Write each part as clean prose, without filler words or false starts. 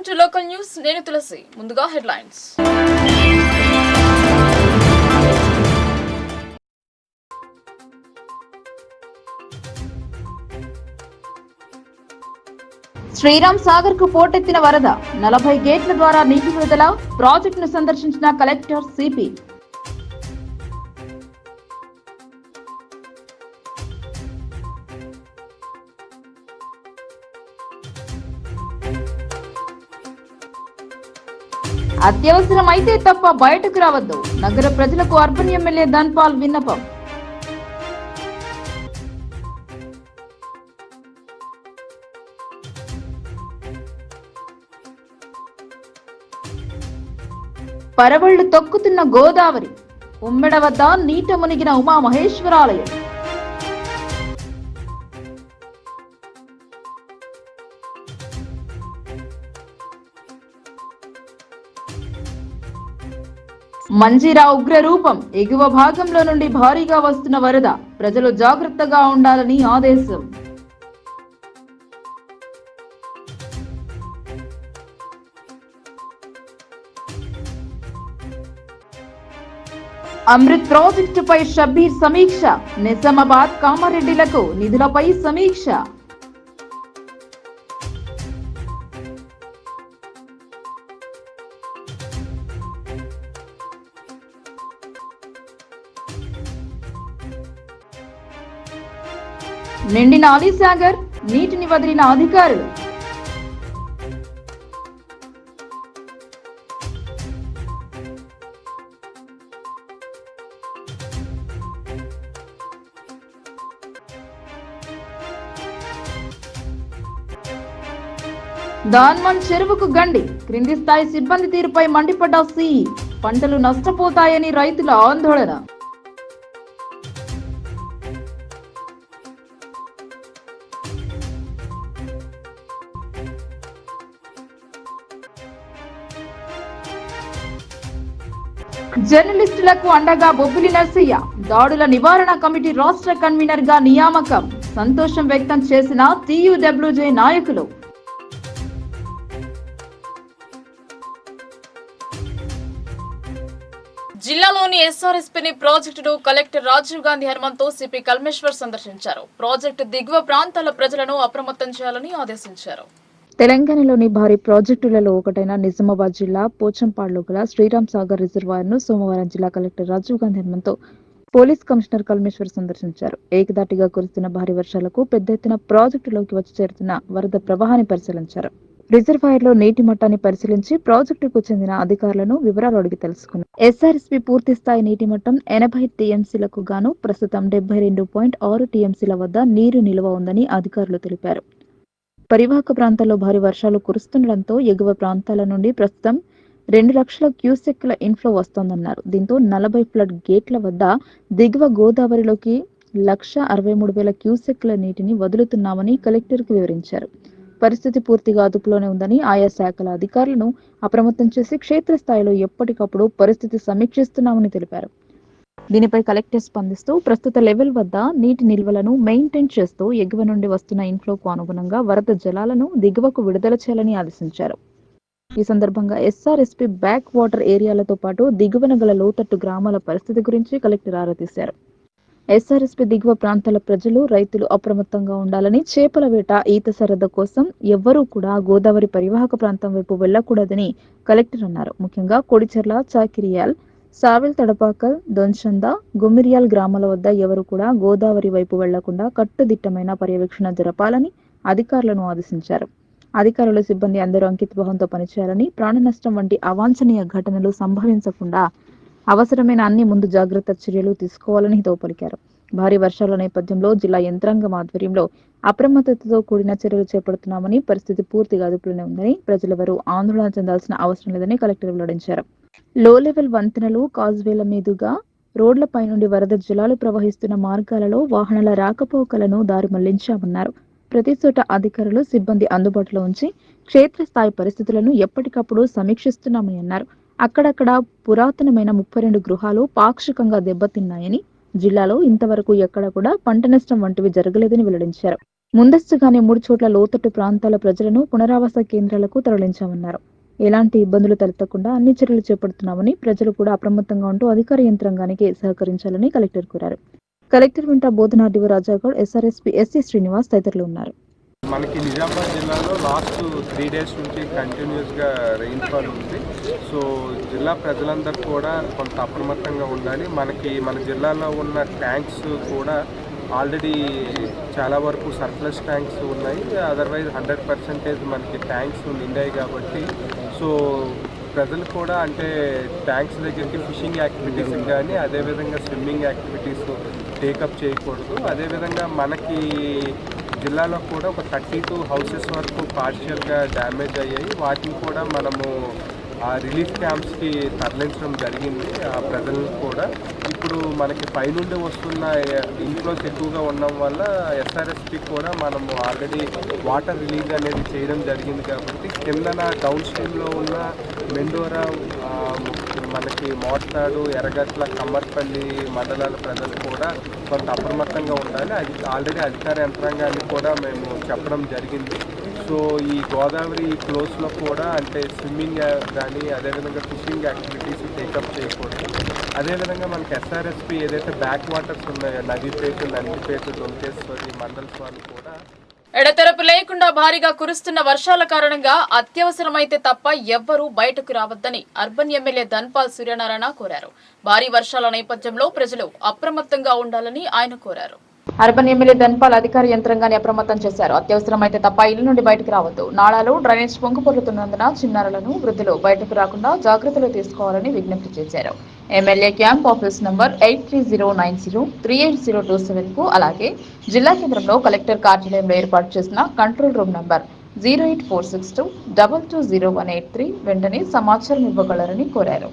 Welcome to local news. నేను తులసి. ముందుగా headlines. Sriram Sagar కు పోటెత్తిన వరద, 40 గేట్ల ద్వారా నీటి విడుదల. ప్రాజెక్టును సందర్శించిన కలెక్టర్ సిపి. అత్యవసరమైతే తప్ప బయటకు రావద్దు, నగర ప్రజలకు అర్బన్ ఎమ్మెల్యే ధన్పాల్ విన్నపం. పరవళ్లు తొక్కుతున్న గోదావరి, ఉమ్మెడ వద్ద నీట మునిగిన ఉమామహేశ్వరాలయం. మంజీరా ఉగ్ర రూపం, ఎగువ భాగంలో నుండి భారీగా వస్తున్న వరద, ప్రజలు జాగ్రత్తగా ఉండాలని ఆదేశం. అమృత్ ప్రాజెక్టుపై షబ్బీర్ సమీక్ష, నిజామాబాద్ కామారెడ్డిలకు నిధులపై సమీక్ష. నిండిన అలీసాగర్, నీటిని వదిలిన అధికారులు. దాన్మన్ చెరువుకు గండి, క్రింది స్థాయి సిబ్బంది తీరుపై మండిపడ్డ సిఈ. పంటలు నష్టపోతాయని రైతుల ఆందోళన. జర్నలిస్టులకు అండగా బొబ్బిలి నర్సయ్య, దాడుల నివారణ కమిటీ రాష్ట్ర కన్వీనర్ గా నియామకం. సంతోషం వ్యక్తం చేసిన టీయూడబ్ల్యూజే నాయకులు. జిల్లాలోని ఎస్ఆర్ఎస్పీ ప్రాజెక్టును కలెక్టర్ రాజీవ్ గాంధీ హనుమంతు సిపి కల్మేశ్వర్ సందర్శించారు. ప్రాజెక్టు దిగువ ప్రాంతాల ప్రజలను అప్రమత్తం చేయాలని ఆదేశించారు. తెలంగాణలోని భారీ ప్రాజెక్టులలో ఒకటైన నిజామాబాద్ జిల్లా పోచంపాడులో గల శ్రీరామ్ సాగర్ రిజర్వాయర్ ను సోమవారం జిల్లా collector Rajiv Gandhi Hanumanthu police commissioner Kalmeshwar సందర్శించారు. ఏకదాటిగా కురుస్తున్న భారీ వర్షాలకు పెద్ద ఎత్తున ప్రాజెక్టులోకి వచ్చి చేరుతున్న వరద ప్రవాహాన్ని పరిశీలించారు. రిజర్వాయర్ లో నీటి మట్టాన్ని పరిశీలించి ప్రాజెక్టుకు చెందిన అధికారులను వివరాలు అడిగి తెలుసుకున్నారు. ఎస్ఆర్ఎస్పీ పూర్తి స్థాయి నీటి మట్టం 80 టీఎంసీలకు గాను ప్రస్తుతం 72.6 టీఎంసీల వద్ద నీరు నిల్వ ఉందని అధికారులు తెలిపారు. పరివాహక ప్రాంతాల్లో భారీ వర్షాలు కురుస్తుండటంతో ఎగువ ప్రాంతాల నుండి ప్రస్తుతం 2 లక్షల క్యూసెక్ల ఇన్ఫ్లో వస్తోందన్నారు. దీంతో 40 ఫ్లడ్ గేట్ల వద్ద దిగువ గోదావరిలోకి 1,63,000 క్యూసెక్ల నీటిని వదులుతున్నామని కలెక్టర్కు వివరించారు. పరిస్థితి పూర్తిగా అదుపులోనే ఉందని ఆయా శాఖల అధికారులను అప్రమత్తం చేసి క్షేత్రస్థాయిలో ఎప్పటికప్పుడు పరిస్థితి సమీక్షిస్తున్నామని తెలిపారు. దీనిపై కలెక్టర్ స్పందిస్తూ ప్రస్తుత లెవెల్ వద్ద నీటి నిల్వలను మెయింటైన్ చేస్తూ ఎగువ నుండి వస్తున్న ఇన్ఫ్లోకు అనుగుణంగా వరద జలాలను దిగువకు విడుదల చేయాలని ఆదేశించారు. ఈ సందర్భంగా ఎస్ఆర్ఎస్పీ బ్యాక్ వాటర్ ఏరియాలతో పాటు దిగువన గల లోతట్టు గ్రామాల పరిస్థితి గురించి కలెక్టర్ ఆరా తీశారు. ఎస్ఆర్ఎస్పీ దిగువ ప్రాంతాల ప్రజలు, రైతులు అప్రమత్తంగా ఉండాలని, చేపల వేట, ఈత సరదా కోసం ఎవ్వరూ కూడా గోదావరి పరివాహక ప్రాంతం వైపు వెళ్లకూడదని కలెక్టర్ అన్నారు. ముఖ్యంగా కొడిచెర్ల, చాకిరియాల్, సావెల్ తడపాకల్, దొంచంద, గుమ్మిరియాల్ గ్రామాల వద్ద ఎవరు కూడా గోదావరి వైపు వెళ్లకుండా కట్టుదిట్టమైన పర్యవేక్షణ జరపాలని అధికారులను ఆదేశించారు. అధికారులు, సిబ్బంది అందరూ అంకితభావంతో పనిచేయాలని, ప్రాణ నష్టం వంటి అవాంఛనీయ ఘటనలు సంభవించకుండా అవసరమైన అన్ని ముందు జాగ్రత్త చర్యలు తీసుకోవాలని హితవు పలికారు. భారీ వర్షాల నేపథ్యంలో జిల్లా యంత్రాంగం ఆధ్వర్యంలో అప్రమత్తతతో కూడిన చర్యలు చేపడుతున్నామని, పరిస్థితి పూర్తిగా అదుపులోనే ఉందని, ప్రజలెవరూ ఆందోళన చెందాల్సిన అవసరం లేదని కలెక్టర్ వెల్లడించారు. లో లెవెల్ వంతెనలు, కాజ్వేల మీదుగా రోడ్లపై నుండి వరద జలాలు ప్రవహిస్తున్న మార్గాలలో వాహనాల రాకపోకలను దారి మళ్లించామన్నారు. ప్రతి చోట అధికారులు, సిబ్బంది అందుబాటులో ఉంచి క్షేత్రస్థాయి పరిస్థితులను ఎప్పటికప్పుడు సమీక్షిస్తున్నామని అన్నారు. అక్కడక్కడ పురాతనమైన 32 గృహాలు పాక్షికంగా దెబ్బతిన్నాయని, జిల్లాలో ఇంతవరకు ఎక్కడ కూడా పంట నష్టం వంటివి జరగలేదని వెల్లడించారు. ముందస్తుగానే 3 చోట్ల లోతట్టు ప్రాంతాల ప్రజలను పునరావాస కేంద్రాలకు తరలించామన్నారు. ఎలాంటి ఇబ్బందులు తలెత్తకుండా అన్ని చర్యలు చేపడుతున్నామని, ప్రజలు కూడా అప్రమత్తంగా ఉంటూ అధికార యంత్రాంగానికి సహకరించాలని కలెక్టర్ కోరారు. కలెక్టర్ వెంట బోధన RDO Raja Goud, SRSP SC Srinivas తదితరులు ఉన్నారు. మనకి నిజామాబాద్ జిల్లాలో లాస్ట్ 3 డేస్ నుంచి కంటిన్యూస్గా రెయిన్ఫాల్ ఉంది. సో జిల్లా ప్రజలందరూ కూడా కొంత అప్రమత్తంగా ఉండాలి. మన జిల్లాలో ఉన్న ట్యాంక్స్ కూడా ఆల్రెడీ చాలా వరకు సర్ప్లస్ ట్యాంక్స్ ఉన్నాయి. అదర్వైజ్ 100% మనకి ట్యాంక్స్ నిండాయి కాబట్టి సో ప్రజలు కూడా అంటే ట్యాంక్స్ దగ్గరికి ఫిషింగ్ యాక్టివిటీస్ కానీ అదేవిధంగా స్విమ్మింగ్ యాక్టివిటీస్ టేకప్ చేయకూడదు. అదేవిధంగా మనకి జిల్లాలో కూడా ఒక 32 హౌసెస్ వరకు పార్షియల్గా డ్యామేజ్ అయ్యాయి. వాటిని కూడా మనము ఆ రిలీఫ్ క్యాంప్స్కి తరలించడం జరిగింది. ఆ ప్రజలను కూడా ఇప్పుడు మనకి పైనుండి వస్తున్న ఇన్ఫ్లోస్ ఎక్కువగా ఉండడం వల్ల ఎస్ఆర్ఎస్పి కూడా మనము ఆల్రెడీ వాటర్ రిలీజ్ అనేది చేయడం జరిగింది. కాబట్టి కిందన డౌన్ స్ట్రీమ్లో ఉన్న మెండోరా, మనకి మోర్తాడు, ఎర్రగట్ల, కమ్మర్పల్లి మండలాల ప్రజలు కూడా కొంత అప్రమత్తంగా ఉండాలి. అది ఆల్రెడీ అధికార యంత్రాంగాన్ని కూడా మేము చెప్పడం జరిగింది. సో ఈ గోదావరి క్లోజ్లో కూడా అంటే స్విమ్మింగ్ కానీ అదేవిధంగా ఫిషింగ్ యాక్టివిటీస్ టేకప్ చేయకూడదు. అదేవిధంగా మనకి ఎస్ఆర్ఎస్పి ఏదైతే బ్యాక్ వాటర్స్ ఉన్నాయో నవీపేట, నందిపేట, దొంకేశ్వరి మండల్స్వామి కూడా ఎడతెరపు లేకుండా భారీగా కురుస్తున్న వర్షాల కారణంగా అత్యవసరమైతే తప్ప ఎవ్వరూ బయటకు రావద్దని అర్బన్ ఎమ్మెల్యే ధన్పాల్ సూర్యనారాయణ కోరారు. భారీ వర్షాల నేపథ్యంలో ప్రజలు అప్రమత్తంగా ఉండాలని ఆయన కోరారు. అర్బన్ ఎమ్మెల్యే ధన్పాల్ అధికార యంత్రాంగాన్ని అప్రమత్తం చేశారు. అత్యవసరమైతే తప్ప ఇళ్ల నుండి బయటకు రావద్దు, నాళాలు, డ్రైనేజ్ పొంగిపొర్లుతున్నందున చిన్నారులను, వృద్ధులు బయటకు రాకుండా జాగ్రత్తలు తీసుకోవాలని విజ్ఞప్తి చేశారు. ఎమ్మెల్యే క్యాంప్ ఆఫీస్ నంబర్ 8309038027 కు అలాగే జిల్లా కేంద్రంలో కలెక్టర్ కార్యాలయంలో ఏర్పాటు చేసిన కంట్రోల్ రూమ్ నంబర్ 08462220183 వెంటనే సమాచారం ఇవ్వగలరని కోరారు.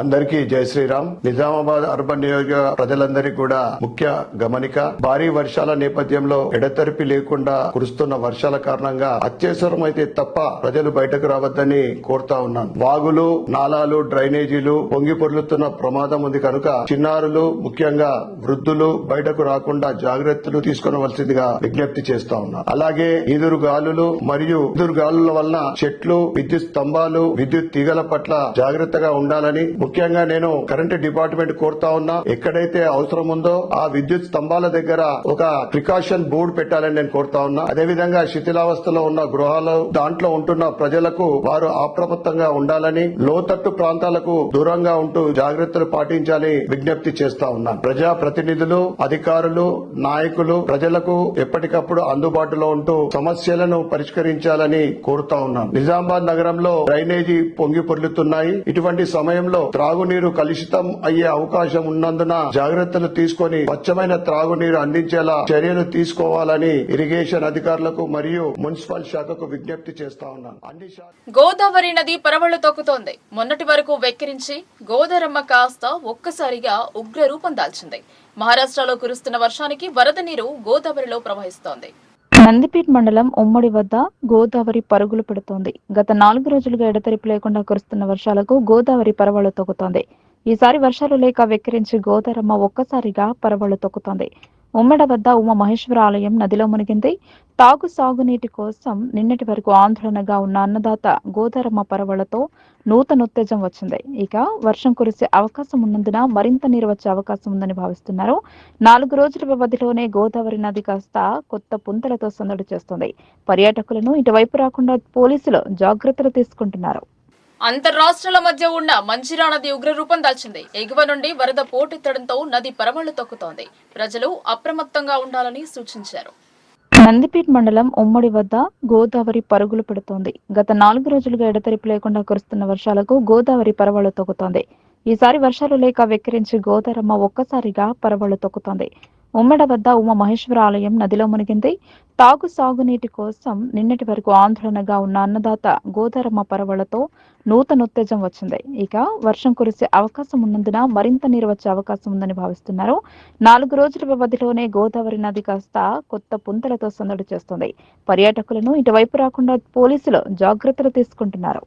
అందరికీ జై శ్రీరామ్. నిజామాబాద్ అర్బన్ నియోజక ప్రజలందరికీ కూడా ముఖ్య గమనిక, భారీ వర్షాల నేపథ్యంలో ఎడతెరిపి లేకుండా కురుస్తున్న వర్షాల కారణంగా అత్యవసరమైతే తప్ప ప్రజలు బయటకు రావద్దని కోరుతా ఉన్నాను. వాగులు, నాలాలు, డ్రైనేజీలు పొంగి పొర్లుతున్న ప్రమాదం ఉంది కనుక చిన్నారులు, ముఖ్యంగా వృద్ధులు బయటకు రాకుండా జాగ్రత్తలు తీసుకోవలసిందిగా విజ్ఞప్తి చేస్తా ఉన్నాను. అలాగే ఈదురు గాలులు మరియు ఈదురు గాలుల వలన చెట్లు, విద్యుత్ స్తంభాలు, విద్యుత్ తీగల పట్ల జాగ్రత్తగా ఉండాలని ముఖ్యంగా నేను కరెంట్ డిపార్ట్మెంట్ కోరుతా ఉన్నా. ఎక్కడైతే అవసరం ఉందో ఆ విద్యుత్ స్తంభాల దగ్గర ఒక ప్రికాషన్ బోర్డు పెట్టాలని నేను కోరుతా ఉన్నా. అదేవిధంగా శిథిలావస్థలో ఉన్న గృహాలు, దాంట్లో ఉంటున్న ప్రజలకు వారు అప్రమత్తంగా ఉండాలని, లోతట్టు ప్రాంతాలకు దూరంగా ఉంటూ జాగ్రత్తలు పాటించాలని విజ్ఞప్తి చేస్తా ఉన్నా. ప్రజా ప్రతినిధులు, అధికారులు, నాయకులు ప్రజలకు ఎప్పటికప్పుడు అందుబాటులో ఉంటూ సమస్యలను పరిష్కరించాలని కోరుతా ఉన్నాను. నిజామాబాద్ నగరంలో డ్రైనేజీ పొంగి పొర్లుతున్నాయి. ఇటువంటి సమయంలో త్రాగునీరు కలుషితం అయ్యే అవకాశం ఉన్నందున జాగ్రత్తలు తీసుకొని స్వచ్ఛమైన త్రాగునీరు అందించేలా చర్యలు తీసుకోవాలని ఇరిగేషన్ అధికారులకు మరియు మున్సిపల్ శాఖకు విజ్ఞప్తి చేస్తా ఉన్నాను. గోదావరి నది పరవళ్లు తొక్కుతోంది. మొన్నటి వరకు వెక్కిరించి గోదారమ్మ కాస్త ఒక్కసారిగా ఉగ్ర రూపం దాల్చింది. మహారాష్ట్రలో కురుస్తున్న వర్షానికి వరద నీరు గోదావరిలో ప్రవహిస్తోంది. నందిపేట్ మండలం ఉమ్మడి వద్ద గోదావరి పరుగులు పెడుతోంది. గత 4 రోజులుగా ఎడతెరిపి లేకుండా కురుస్తున్న వర్షాలకు గోదావరి పరవళ్లు తొక్కుతోంది. ఈసారి వర్షాలు లేక వెక్కిరించి గోదారమ్మ ఒక్కసారిగా పరవళ్లు తొక్కుతోంది. ఉమ్మడి వద్ద ఉమా మహేశ్వర ఆలయం నదిలో మునిగింది. సాగునీటి కోసం నిన్నటి వరకు ఆందోళనగా ఉన్న అన్నదాత గోదారమ్మ పరవళ్లతో నూతనోత్తేజం వచ్చింది. ఇక వర్షం కురిసే అవకాశం ఉన్నందున మరింత నీరు వచ్చే అవకాశం ఉందని భావిస్తున్నారు. 4 రోజుల వ్యవధిలోనే గోదావరి నది కాస్త కొత్త పుంతలతో సందడి చేస్తుంది. పర్యాటకులను ఇటువైపు రాకుండా పోలీసులు జాగ్రత్తలు తీసుకుంటున్నారు. అంతర్రాష్ట్రాల మధ్య ఉన్న మంజిరా నది ఉగ్రరూపం దాల్చింది. ఎగువ నుండి వరద పోటెత్తడంతో నది పరవళ్లు తొక్కుతోంది. ప్రజలు అప్రమత్తంగా ఉండాలని సూచించారు. నందిపేట్ మండలం ఉమ్మడి వద్ద గోదావరి పరుగులు పెడుతోంది. గత 4 రోజులుగా ఎడతెరిపి లేకుండా కురుస్తున్న వర్షాలకు గోదావరి పరవళ్లు తొక్కుతోంది. ఈసారి వర్షాలు లేక వెక్కిరించి గోదారమ్మ ఒక్కసారిగా పరవళ్లు తొక్కుతోంది. ఉమ్మడి వద్ద ఉమా మహేశ్వర ఆలయం నదిలో మునిగింది. సాగునీటి కోసం నిన్నటి వరకు ఆందోళనగా ఉన్న అన్నదాత గోదారమ్మ పరవళ్లతో నూతనోత్తేజం వచ్చింది. ఇక వర్షం కురిసే అవకాశం ఉన్నందున మరింత నీరు వచ్చే అవకాశం ఉందని భావిస్తున్నారు. 4 రోజుల వ్యవధిలోనే గోదావరి నది కాస్త కొత్త పుంతలతో సందడి చేస్తుంది. పర్యాటకులను ఇటువైపు రాకుండా పోలీసులు జాగ్రత్తలు తీసుకుంటున్నారు.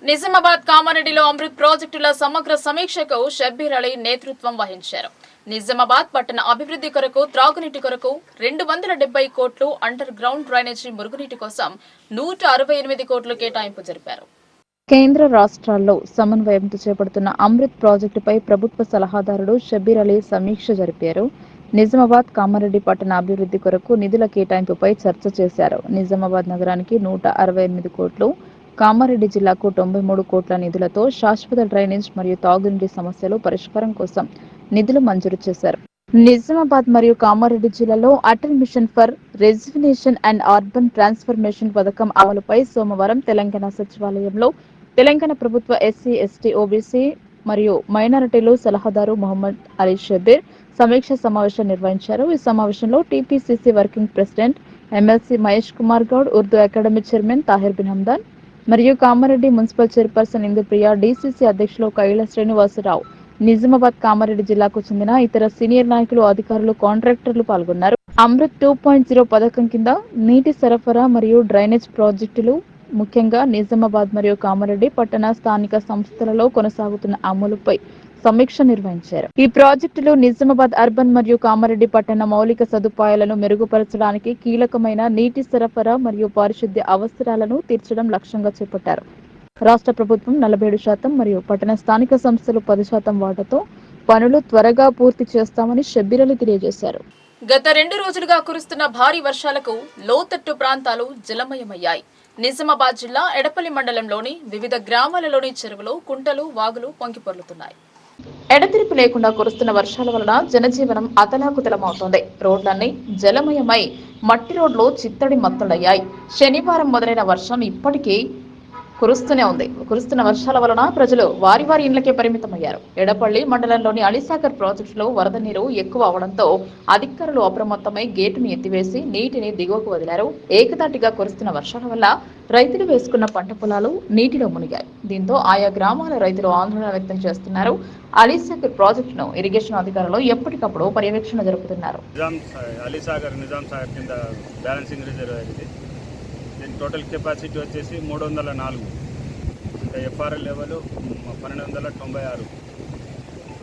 నిజామాబాద్ కామారెడ్డిలో అమృత్ ప్రాజెక్టుల సమగ్ర సమీక్షకు షబ్బీర్ అలీ నేతృత్వం వహించారు. నిజామాబాద్ పట్టణ అభివృద్ధి కొరకు, త్రాగునీటి కొరకు 270 కోట్లు, అండర్ గ్రౌండ్ డ్రైనేజీ మురుగునీటి కోసం 168 కోట్లు కేటాయింపు జరిపారు. కేంద్ర రాష్ట్రాల్లో సమన్వయంతో చేపడుతున్న అమృత్ ప్రాజెక్టుపై ప్రభుత్వ సలహాదారుడు షబ్బీర్ అలీ సమీక్ష జరిపారు. నిజామాబాద్ కామారెడ్డి పట్టణ అభివృద్ధి కొరకు నిధుల కేటాయింపుపై చర్చ చేశారు. నిజామాబాద్ నగరానికి 168 కోట్లు, కామారెడ్డి జిల్లాకు 93 కోట్ల నిధులతో శాశ్వత డ్రైనేజ్ మరియు తాగునీటి సమస్యలు పరిష్కారం కోసం నిధులు మంజూరు చేశారు. నిజామాబాద్ మరియు కామారెడ్డి జిల్లాలో Atal mission for rejuvenation and urban transformation పథకం అమలుపై సోమవారం తెలంగాణ సచివాలయంలో తెలంగాణ ప్రభుత్వ ఎస్సీ, ఎస్టీ, ఓబీసీ మరియు మైనారిటీలు సలహాదారు మొహమ్మద్ అలీ షబ్బీర్ సమీక్ష సమావేశం నిర్వహించారు. ఈ సమావేశంలో TPCC working president MLC Mahesh Kumar Goud, Urdu academy chairman Tahir bin Hamdan మరియు Kamareddy municipal chairperson Indupriya, DCC అధ్యక్షులు కైల శ్రీనివాసరావు, నిజామాబాద్ కామారెడ్డి జిల్లాకు చెందిన ఇతర సీనియర్ నాయకులు, అధికారులు, కాంట్రాక్టర్లు పాల్గొన్నారు. అమృత్ 2.0 పథకం కింద నీటి సరఫరా మరియు డ్రైనేజ్ ప్రాజెక్టులు ముఖ్యంగా నిజామాబాద్ మరియు కామారెడ్డి పట్టణ స్థానిక సంస్థలలో కొనసాగుతున్న అమలుపై సమీక్ష నిర్వహించారు. ఈ ప్రాజెక్టులు నిజామాబాద్ అర్బన్ మరియు కామారెడ్డి పట్టణ మౌలిక సదుపాయాలను మెరుగుపరచడానికి, కీలకమైన నీటి సరఫరా మరియు పారిశుద్ధ్య అవసరాలను తీర్చడం లక్ష్యంగా చేపట్టారు. రాష్ట్ర ప్రభుత్వం 47% మరియు పట్టణ స్థానిక సంస్థలు 10% వాటాతో పనులు త్వరగా పూర్తి చేస్తామని షబ్బీర్ అలీ తెలియజేశారు. గత 2 రోజులుగా కురుస్తున్న భారీ వర్షాలకు లోతట్టు ప్రాంతాలు జలమయమయ్యాయి. నిజామాబాద్ జిల్లా ఎడపల్లి మండలంలోని వివిధ గ్రామాలలోని చెరువులు, కుంటలు, వాగులు పొంగిపొర్లుతున్నాయి. ఎడతెరిపి లేకుండా కురుస్తున్న వర్షాల వలన జనజీవనం అతలాకుతలమవుతోంది. రోడ్లన్నీ జలమయమై మట్టి రోడ్లు చిత్తడి మత్తడయ్యాయి. శనివారం మొదలైన వర్షం ఇప్పటికీ కురుస్తూనే ఉంది. కురుస్తున్న వర్షాల వలన ప్రజలు వారి ఇండ్లకే పరిమితమయ్యారు. ఎడపల్లి మండలంలోని అలీసాగర్ ప్రాజెక్టులో వరద నీరు ఎక్కువ అవడంతో అధికారులు అప్రమత్తమై గేటును ఎత్తివేసి నీటిని దిగువకు వదిలారు. ఏకదాటిగా కురుస్తున్న వర్షాల వల్ల రైతులు వేసుకున్న పంట పొలాలు నీటిలో మునిగాయి. దీంతో ఆయా గ్రామాల రైతులు ఆందోళన వ్యక్తం చేస్తున్నారు. అలీసాగర్ ప్రాజెక్టును ఇరిగేషన్ అధికారులు ఎప్పటికప్పుడు పర్యవేక్షణ జరుపుతున్నారు. నిజాం సాగర్ కింద బ్యాలెన్సింగ్ రిజర్వాయర్ ఇది. దీని టోటల్ కెపాసిటీ వచ్చేసి 304, అంటే ఎఫ్ఆర్ఎల్ లెవెల్ 1296,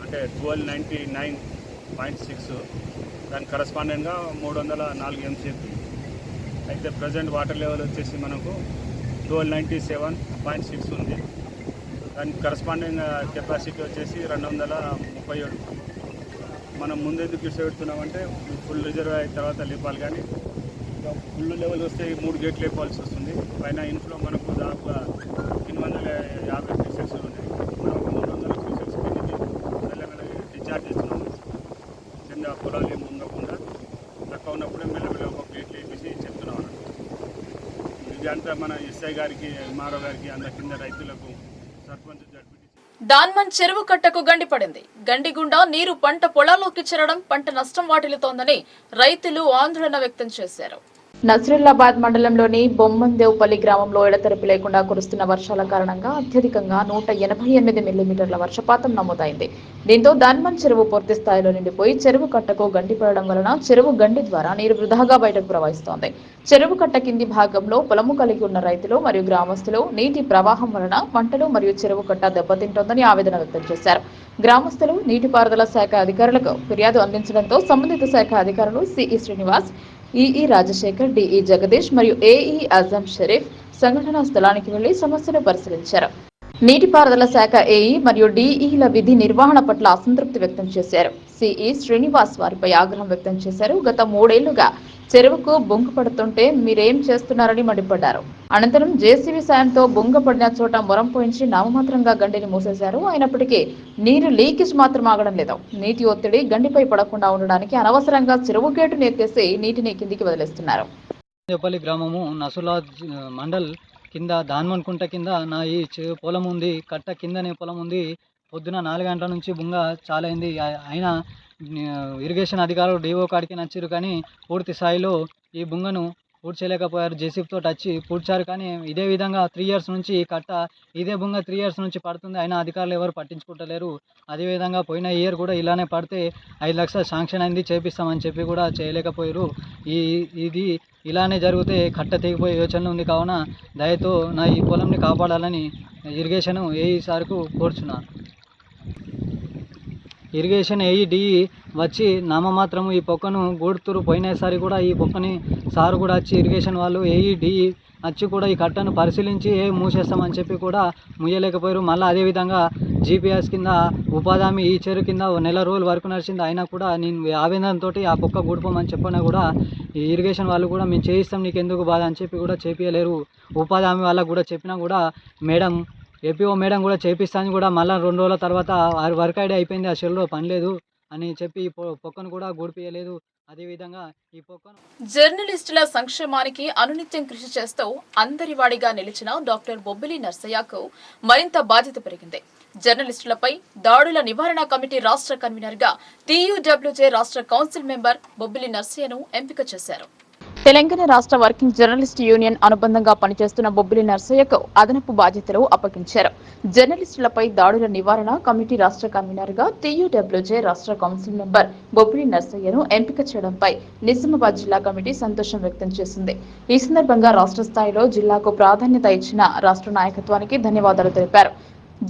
అంటే 1299.6. దాని కరస్పాండెంట్గా 304 ఎంసీఎఫ్. అయితే ప్రజెంట్ వాటర్ లెవెల్ వచ్చేసి మనకు 1297.6 ఉంది. దానికి కరస్పాండింగ్ కెపాసిటీ వచ్చేసి 237. మనం ముందెందుకు ఇష్టపెడుతున్నామంటే ఫుల్ రిజర్వ్ అయిన తర్వాత లేపాలి, కానీ ఫుల్ లెవెల్ వస్తే 3 గేట్లు లేపాల్సి వస్తుంది. పైన ఇన్ఫ్లో మనకు దాదాపుగా 350 క్యూసెక్స్ ఉన్నాయి. మనం 300 క్యూసెక్స్ మెల్లమెల్లగా డిశ్చార్జ్ చేస్తున్నాము. కింద పొలాలు ఏమి ఉండకుండా తక్కువ ఉన్నప్పుడే మెల్లమెల్ల ఒక గేట్లు వేసి చెప్తున్నాం అన్నట్టు. ఇది అంతా మన ఎస్ఐ గారికి, ఎంఆర్ఓ గారికి, అందరి కింద రైతులకు, సర్పంచ్, జడ్పీటీసీ. దాన్మన్ చెరువు కట్టకు గండి పడింది. గండి గుండా నీరు పంట పొలాల్లోకి చేరడం పంట నష్టం వాటిల్లుతోందని రైతులు ఆందోళన వ్యక్తం చేశారు. నస్రుల్లాబాద్ మండలంలోని బొమ్మందేవ్పల్లి గ్రామంలో ఎడతెరిపి లేకుండా కురుస్తున్న వర్షాల కారణంగా అత్యధికంగా 188 మిల్లీమీటర్ల వర్షపాతం నమోదైంది. దీంతో దాన్మన్ చెరువు పూర్తి స్థాయిలో నిండిపోయి చెరువు కట్టకు గండి పడడం వలన చెరువు గండి ద్వారా నీరు వృధాగా బయటకు ప్రవహిస్తోంది. చెరువు కట్ట కింది భాగంలో పొలము కలిగి ఉన్న రైతులు మరియు గ్రామస్తులు నీటి ప్రవాహం వలన పంటలు మరియు చెరువు కట్ట దెబ్బతింటోందని ఆవేదన వ్యక్తం చేశారు. గ్రామస్తులు నీటిపారుదల శాఖ అధికారులకు ఫిర్యాదు అందించడంతో సంబంధిత శాఖ అధికారులు CE Srinivas, EE Rajasekhar, DE Jagadish మరియు ఏఈ అజం షరీఫ్ సంఘటనా స్థలానికి వెళ్లి సమస్యను పరిశీలించారు. నీటిపారుదల శాఖ ఏఈ మరియు డిఈల విధి నిర్వహణ పట్ల అసంతృప్తి వ్యక్తం చేశారు. సిఈ శ్రీనివాస్ వారిపై ఆగ్రహం వ్యక్తం చేశారు. గత 3 ఏళ్లుగా చెరువుకు బొంగు పడుతుంటే మీరేం చేస్తున్నారని మండిపడ్డారు. అనంతరం జేసీబీ సాయంతో బొంగ పడిన చోట మొరం పోయించి నామమాత్రంగా గండిని మూసేశారు. అయినప్పటికీ నీరు లీకేజ్ మాత్రం ఆగడం లేదు. నీటి ఒత్తిడి గండిపై పడకుండా ఉండడానికి అనవసరంగా చెరువు గేటును ఎత్తేసి నీటిని కిందికి వదిలేస్తున్నారు. గ్రామము నసులాద్ మండల్ కింద దాన్మన్ కుంట కింద నా ఈ పొలం ఉంది. కట్ట కిందనే పొలం ఉంది. పొద్దున 4 గంటల నుంచి బుంగ చాలా అయింది. అయినా ఇరిగేషన్ అధికారులు డిఓ కాడికి నచ్చారు, కానీ పూర్తి స్థాయిలో ఈ బుంగను పూడ్చలేకపోయారు. జేసీబీతో వచ్చి పూడ్చారు. కానీ ఇదే విధంగా 3 ఇయర్స్ నుంచి కట్ట ఇదే బొంగ 3 ఇయర్స్ నుంచి పడుతుంది. అయినా అధికారులు ఎవరు పట్టించుకుంటలేరు. అదేవిధంగా పోయిన ఇయర్ కూడా ఇలానే పడితే 5 లక్షలు శాంక్షన్ అయింది, చేపిస్తామని చెప్పి కూడా చేయలేకపోయారు. ఇది ఇలానే జరిగితే కట్ట తెగిపోయే యోచన ఉంది. కావున దయతో నా ఈ పొలంని కాపాడాలని ఇరిగేషన్ ఏఈ సార్కు కోరుచున్నాను. ఇరిగేషన్ ఏఈ వచ్చి నామమాత్రము ఈ పొక్కను గూడుతురు. పోయినసారి కూడా ఈ పొక్కని సారు కూడా వచ్చి ఇరిగేషన్ వాళ్ళు ఏఈ వచ్చి కూడా ఈ కట్టను పరిశీలించి మూసేస్తామని చెప్పి కూడా ముయ్యలేకపోయారు. మళ్ళీ అదేవిధంగా జీపీఎస్ కింద ఉపాధి హామీ ఈ చెరువు కింద నెల రోజుల వరకు నడిచింది. అయినా కూడా నేను ఆవేదనతో ఆ పొక్క గూడిపోమని చెప్పినా కూడా ఈ ఇరిగేషన్ వాళ్ళు కూడా మేము చేయిస్తాం, నీకు ఎందుకు బాధ అని చెప్పి కూడా చేపియలేరు. ఉపాధి హామీ వాళ్ళకు కూడా చెప్పినా కూడా మేడం ఏపీఓ మేడం కూడా చేపిస్తాను కూడా మళ్ళీ 2 రోజుల తర్వాత వర్క్ ఐడి అయిపోయింది, ఆ షెల్లో పని లేదు అని చెప్పి ఈ పొక్కను కూడా గూడిపియలేదు. అదేవిధంగా ఈ పొక్కను జర్నలిస్టుల సంక్షేమానికి అనునిత్యం కృషి చేస్తూ అందరివాడిగా నిలిచిన డాక్టర్ బొబ్బిలి నర్సయ్యకు మరింత బాధ్యత పెరిగింది. జర్నలిస్టులపై దాడుల నివారణ కమిటీ రాష్ట్ర కన్వీనర్ గా TUWJ రాష్ట్ర కౌన్సిల్ మెంబర్ బొబ్బిలి నర్సయ్యను ఎంపిక చేశారు. తెలంగాణ రాష్ట్ర వర్కింగ్ జర్నలిస్ట్ యూనియన్ అనుబంధంగా పనిచేస్తున్న బొబ్బిలి నర్సయ్యకు అదనపు బాధ్యతలు అప్పగించారు. జర్నలిస్టులపై దాడుల నివారణ కమిటీ రాష్ట్ర కన్వీనర్ గా TUWJ రాష్ట్ర కౌన్సిల్ మెంబర్ బొబ్బిలి నర్సయ్యను ఎంపిక చేయడంపై నిజామాబాద్ జిల్లా కమిటీ సంతోషం వ్యక్తం చేసింది. ఈ సందర్భంగా రాష్ట్ర స్థాయిలో జిల్లాకు ప్రాధాన్యత ఇచ్చిన రాష్ట్ర నాయకత్వానికి ధన్యవాదాలు తెలిపారు.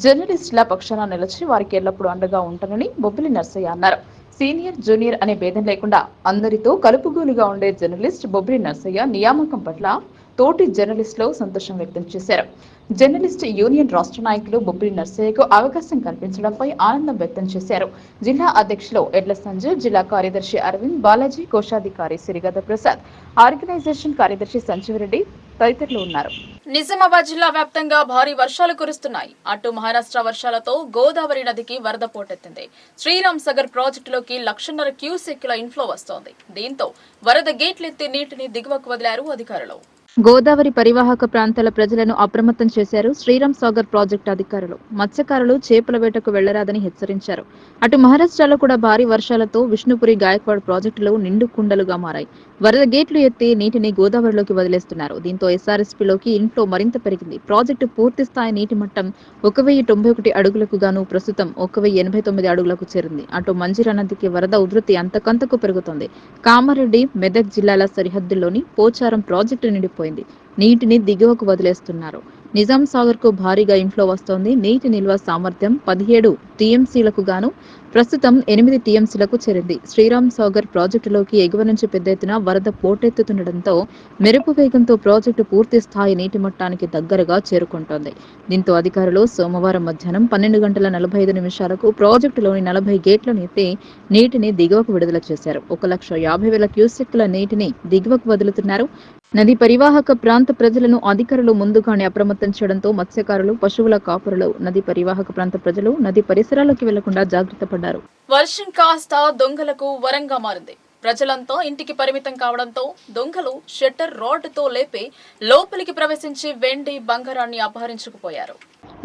జర్నలిస్టుల పక్షాన నిలిచి వారికి ఎల్లప్పుడూ అండగా ఉంటానని బొబ్బిలి నర్సయ్య అన్నారు. సీనియర్ జూనియర్ అనే భేదం లేకుండా అందరితో కలుపుగోలుగా ఉండే జర్నలిస్ట్ బొబ్బిలి నర్సయ్య నియామకం పట్ల తోటి జర్నలిస్టులు సంతోషం వ్యక్తం చేశారు. జర్నలిస్ట్ యూనియన్ రాష్ట్ర నాయకులు బొబ్బిలి నర్సయ్యకు అవకాశం కల్పించడంపై ఆనందం వ్యక్తం చేశారు. జిల్లా అధ్యక్షులు ఎడ్ల సంజయ్, జిల్లా కార్యదర్శి అరవింద్, బాలాజీ, కోశాధికారి సిరిగద ప్రసాద్, ఆర్గనైజేషన్ కార్యదర్శి సంజీవరెడ్డి తదితరులు ఉన్నారు. నిజామాబాద్ జిల్లా వ్యాప్తంగా భారీ వర్షాలు కురుస్తున్నాయి. అటు మహారాష్ట్ర వర్షాలతో గోదావరి నదికి వరద పోటెత్తింది. శ్రీరామ్ సాగర్ ప్రాజెక్టులోకి 1,50,000 క్యూసెక్కుల ఇన్ఫ్లో వస్తోంది. దీంతో వరద గేట్లెత్తి నీటిని దిగువకు వదిలారు అధికారులు. గోదావరి పరివాహక ప్రాంతాల ప్రజలను అప్రమత్తం చేశారు శ్రీరామ్ సాగర్ ప్రాజెక్టు అధికారులు. మత్స్యకారులు చేపల వేటకు వెళ్లరాదని హెచ్చరించారు. అటు మహారాష్ట్రలో కూడా భారీ వర్షాలతో విష్ణుపురి, గాయక్వాడ్ ప్రాజెక్టులు నిండు కుండలుగా మారాయి. వరద గేట్లు ఎత్తి నీటిని గోదావరిలోకి వదిలేస్తున్నారు. దీంతో ఎస్ఆర్ఎస్పీలోకి ఇన్ఫ్లో మరింత పెరిగింది. ప్రాజెక్టు పూర్తి స్థాయి నీటి మట్టం 1,091 అడుగులకు గాను ప్రస్తుతం 1,089 అడుగులకు చేరింది. అటు మంజిరా నదికి వరద ఉధృతి అంతకంతకు పెరుగుతోంది. కామారెడ్డి, మెదక్ జిల్లాల సరిహద్దుల్లోని పోచారం ప్రాజెక్టు నిండిపోయింది. నీటిని దిగువకు వదిలేస్తున్నారు. నిజాం సాగర్ కు భారీగా ఇన్ఫ్లో వస్తోంది. నీటి నిల్వ సామర్థ్యం 17 టీఎంసీలకు గాను ప్రస్తుతం 8 టీఎంసీలకు చేరింది. శ్రీరామ్ సాగర్ ప్రాజెక్టులోకి ఎగువ నుంచి పెద్ద ఎత్తున వరద పోటెత్తుతుండటంతో మెరుపు వేగంతో ప్రాజెక్టు పూర్తి స్థాయి నీటి మట్టానికి దగ్గరగా చేరుకుంటోంది. దీంతో అధికారులు సోమవారం మధ్యాహ్నం 12:45 ప్రాజెక్టులోని 40 గేట్లను ఎత్తి నీటిని దిగువకు విడుదల చేశారు. 1,50,000 క్యూసెక్కుల నీటిని దిగువకు వదులుతున్నారు. నది పరివాహక ప్రాంత ప్రజలను అధికారులు ముందుగానే అప్రమత్తం చేయడంతో మత్స్యకారులు, పశువుల కాపరులు, నది పరివాహక ప్రాంత ప్రజలు నది పరిసరాల్లోకి వెళ్లకుండా జాగ్రత్త పడ్డారు. వర్షం కాస్త దొంగలకు వరంగా మారింది. ప్రజలంతా ఇంటికి పరిమితం కావడంతో దొంగలు షట్టర్ రాడ్తో లేపి లోపలికి ప్రవేశించి వెండి, బంగారాన్ని అపహరించుకుపోయారు.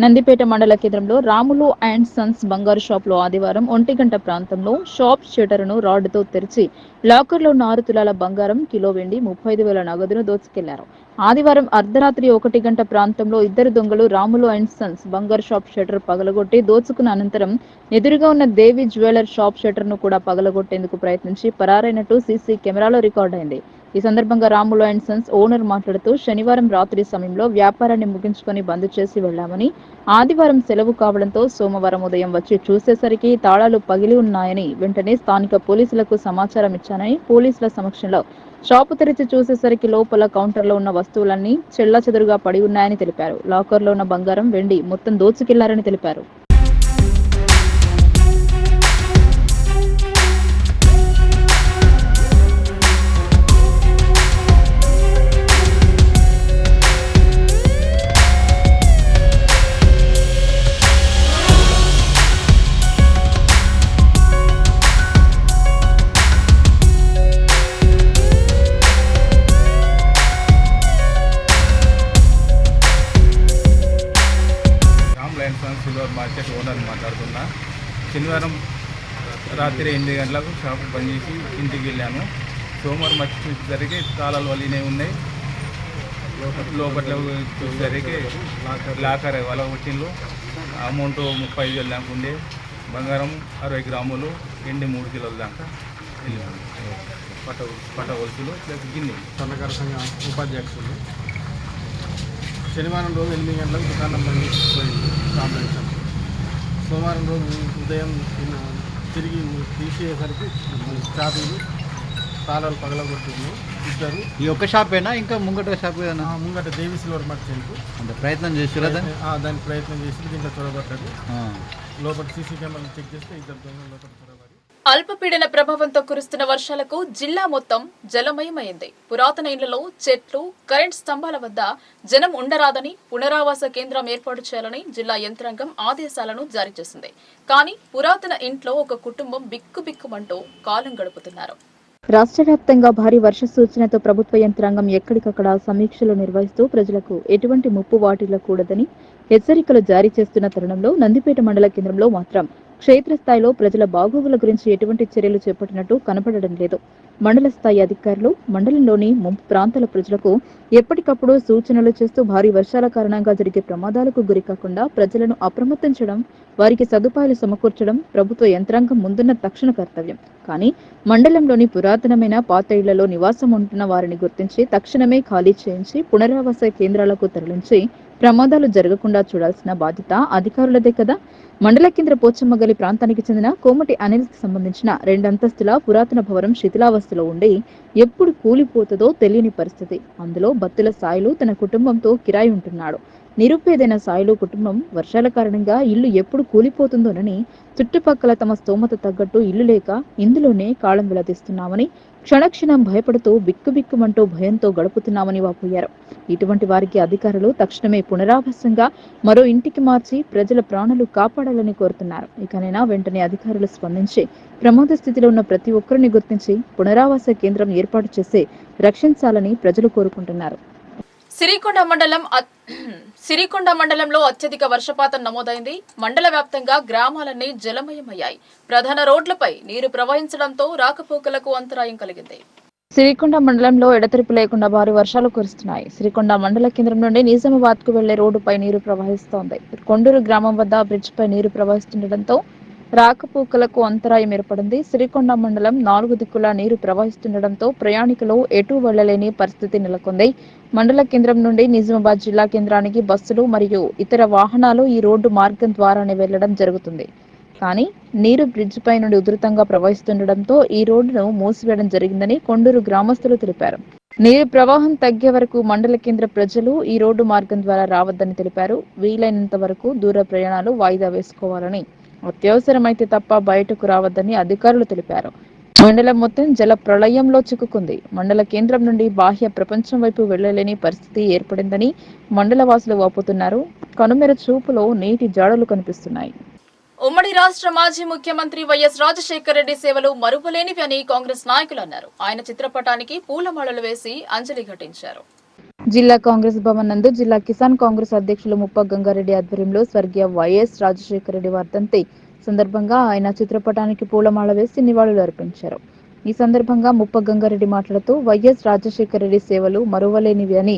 నందిపేట మండల కేంద్రంలో రాములు అండ్ సన్స్ బంగారు షాప్ లో ఆదివారం 1 గంట ప్రాంతంలో షాప్ షట్టరును రాడ్తో తెరిచి లాకర్లో 6 తులాల బంగారం, కిలో వెండి, 35,000 నగదును దోచుకెళ్లారు. ఆదివారం అర్ధరాత్రి 1 గంట ప్రాంతంలో ఇద్దరు దొంగలు రాములు అండ్ సన్స్ బంగారు షాప్ షట్టర్ పగలగొట్టి దోచుకున్న అనంతరం ఎదురుగా ఉన్న దేవి జ్యువెలర్ షాప్ షట్టర్ ను కూడా పగలగొట్టేందుకు ప్రయత్నించి పరారైనట్టు సీసీ కెమెరాలో రికార్డైంది. ఈ సందర్భంగా రాములు అండ్ సన్స్ ఓనర్ మాట్లాడుతూ శనివారం రాత్రి సమయంలో వ్యాపారాన్ని ముగించుకొని బంద్ చేసి వెళ్లామని, ఆదివారం సెలవు కావడంతో సోమవారం ఉదయం వచ్చి చూసేసరికి తాళాలు పగిలి ఉన్నాయని, వెంటనే స్థానిక పోలీసులకు సమాచారం ఇచ్చానని, పోలీసుల సమక్షంలో షాపు తెరిచి చూసేసరికి లోపల కౌంటర్లో ఉన్న వస్తువులన్నీ చెల్లాచెదురుగా పడి ఉన్నాయని తెలిపారు. లాకర్లో ఉన్న బంగారం, వెండి మొత్తం దోచుకెళ్లారని తెలిపారు. సిల్వర్ మార్కెట్ ఓనర్ మాట్లాడుతున్నా. శనివారం రాత్రి 8 గంటలకు షాప్ బంద్ చేసి ఇంటికి వెళ్ళాను. సోమవారం వచ్చి చూసేసరికి తాళాలు వలినే ఉన్నాయి. లోపల చూసేసరికి లాకర్ వాళ్ళ వచ్చిండ్రు. అమౌంట్ 35,000 దాకా ఉండే, బంగారం 60 గ్రాములు, ఎండి 3 కిలోల దాకా వెళ్ళింది. పట్ట వలుసులు ప్లస్ గిన్నె. స్వర్ణకార సంఘం ఉపాధ్యక్షులు శనివారం రోజు 8 గంటలకు దుకాణం బండి పోయింది కాంప్లెక్స్. సోమవారం రోజు ఉదయం తిరిగి తీసేసరికి షాపులు తాళాలు పగలగొట్టింది. ఇద్దరు ఈ ఒక్క షాపేనా ఇంకా ముంగట షాప్ ఏదైనా? ముంగట దేవి సిల్వర్ మర్చెంట్ అంటే ప్రయత్నం చేసిరా దానికి ప్రయత్నం చేసి దీంట్లో చొరబడ్డారు. లోపల సీసీ కెమెరాలు చెక్ చేస్తే ఇద్దరు దొంగలు లోపల చొరబడి. అల్పపీడన ప్రభావంతో కురుస్తున్న వర్షాలకు జిల్లా మొత్తం జలమయమైంది. పురాతన ఇళ్లలో చెట్లు, కరెంట్ స్తంభాల వద్ద జనం ఉండరాదని పునరావాస కేంద్రం ఏర్పాటు చేయాలని జిల్లా యంత్రాంగం ఆదేశాలను జారీ చేసింది. కానీ పురాతన ఇంట్లో ఒక కుటుంబం బిక్కుబిక్కుమంటూ కాలం గడుపుతున్నారు. రాష్ట్ర వ్యాప్తంగా భారీ వర్ష సూచనతో ప్రభుత్వ యంత్రాంగం ఎక్కడికక్కడ సమీక్షలు నిర్వహిస్తూ ప్రజలకు ఎటువంటి ముప్పు వాటిల్లకూడదని హెచ్చరికలు జారీ చేస్తున్న తరుణంలో నందిపేట మండల కేంద్రంలో మాత్రం క్షేత్రస్థాయిలో ప్రజల బాగోగుల గురించి ఎటువంటి చర్యలు చేపట్టినట్టు కనపడడం లేదు. మండల స్థాయి అధికారులు మండలంలోని ముంపు ప్రాంతాల ప్రజలకు ఎప్పటికప్పుడు సూచనలు చేస్తూ భారీ వర్షాల కారణంగా జరిగే ప్రమాదాలకు గురికాకుండా ప్రజలను అప్రమత్తం చేయడం, వారికి సదుపాయాలు సమకూర్చడం ప్రభుత్వ యంత్రాంగం ముందున్న తక్షణ కర్తవ్యం. కానీ మండలంలోని పురాతనమైన పాత ఇళ్లలో నివాసం ఉంటున్న వారిని గుర్తించి తక్షణమే ఖాళీ చేయించి పునరావాస కేంద్రాలకు తరలించి ప్రమాదాలు జరగకుండా చూడాల్సిన బాధ్యత అధికారులదే కదా. మండల కేంద్ర పోచమ్మగలి ప్రాంతానికి చెందిన కోమటి అనిల్కి సంబంధించిన 2 అంతస్తుల పురాతన భవనం శిథిలావస్థలో ఉండి ఎప్పుడు కూలిపోతుందో తెలియని పరిస్థితి. అందులో బత్తుల సాయిలు తన కుటుంబంతో కిరాయి ఉంటున్నాడు. నిరుపేదైన సాయిలు కుటుంబం వర్షాల కారణంగా ఇల్లు ఎప్పుడు కూలిపోతుందోనని చుట్టుపక్కల తమ స్తోమత తగ్గట్టు ఇల్లు లేక ఇందులోనే కాలం వెల్లదీస్తున్నామని, క్షణక్షణం భయపడుతూ బిక్కుబిక్కుమంటూ భయంతో గడుపుతున్నామని వాపోయారు. ఇటువంటి వారికి అధికారులు తక్షణమే పునరావాసంగా మరో ఇంటికి మార్చి ప్రజల ప్రాణాలు కాపాడాలని కోరుతున్నారు. ఇకనైనా వెంటనే అధికారులు స్పందించి ప్రమాద స్థితిలో ఉన్న ప్రతి ఒక్కరిని గుర్తించి పునరావాస కేంద్రం ఏర్పాటు చేసి రక్షించాలని ప్రజలు కోరుకుంటున్నారు. సిరికొండ మండలంలో అత్యధిక వర్షపాతం నమోదైంది. మండల వ్యాప్తంగా గ్రామాలన్నీ జలమయమయ్యాయి. ప్రధాన రోడ్లపై నీరు ప్రవహించడంతో రాకపోకలకు అంతరాయం కలిగింది. సిరికొండ మండలంలో ఎడతెరిపి లేకుండా భారీ వర్షాలు కురుస్తున్నాయి. సిరికొండ మండల కేంద్రం నుండి నిజామాబాద్ కు వెళ్లే రోడ్డుపై నీరు ప్రవహిస్తోంది. కొండూరు గ్రామం వద్ద బ్రిడ్జ్ పై నీరు ప్రవహిస్తుండటంతో రాకపోకలకు అంతరాయం ఏర్పడింది. సిరికొండ మండలం 4 దిక్కులా నీరు ప్రవహిస్తుండటంతో ప్రయాణికులు ఎటూ వెళ్లలేని పరిస్థితి నెలకొంది. మండల కేంద్రం నుండి నిజామాబాద్ జిల్లా కేంద్రానికి బస్సులు మరియు ఇతర వాహనాలు ఈ రోడ్డు మార్గం ద్వారానే వెళ్లడం జరుగుతుంది. కానీ నీరు బ్రిడ్జ్ పై నుండి ఉధృతంగా ప్రవహిస్తుండటంతో ఈ రోడ్డును మూసివేయడం జరిగిందని కొండూరు గ్రామస్తులు తెలిపారు. నీరు ప్రవాహం తగ్గే వరకు మండల కేంద్ర ప్రజలు ఈ రోడ్డు మార్గం ద్వారా రావద్దని తెలిపారు. వీలైనంత వరకు దూర ప్రయాణాలు వాయిదా వేసుకోవాలని, అత్యవసరమైతే తప్ప బయటకు రావద్దని అధికారులు తెలిపారు. మండలం మొత్తం జల ప్రళయంలో చిక్కుకుంది. మండల కేంద్రం నుండి బాహ్య ప్రపంచం వైపు వెళ్లలేని పరిస్థితి ఏర్పడిందని మండల వాసులు వాపోతున్నారు. కనుమెర చూపులో నీటి జాడలు కనిపిస్తున్నాయి. ఉమ్మడి రాష్ట్ర మాజీ ముఖ్యమంత్రి వైఎస్ రాజశేఖర రెడ్డి సేవలు మరువలేనివి అని కాంగ్రెస్ నాయకులు అన్నారు. ఆయన చిత్రపటానికి పూలమాలలు వేసి అంజలి ఘటించారు. జిల్లా కాంగ్రెస్ భవన్ నందు జిల్లా కిసాన్ కాంగ్రెస్ అధ్యక్షులు ముప్ప గంగారెడ్డి ఆధ్వర్యంలో స్వర్గీయ వైఎస్ రాజశేఖర రెడ్డి వర్ధంతి సందర్భంగా ఆయన చిత్రపటానికి పూలమాల వేసి నివాళులు అర్పించారు. ఈ సందర్భంగా ముప్ప గంగారెడ్డి మాట్లాడుతూ వైఎస్ రాజశేఖర రెడ్డి సేవలు మరువలేనివి అని,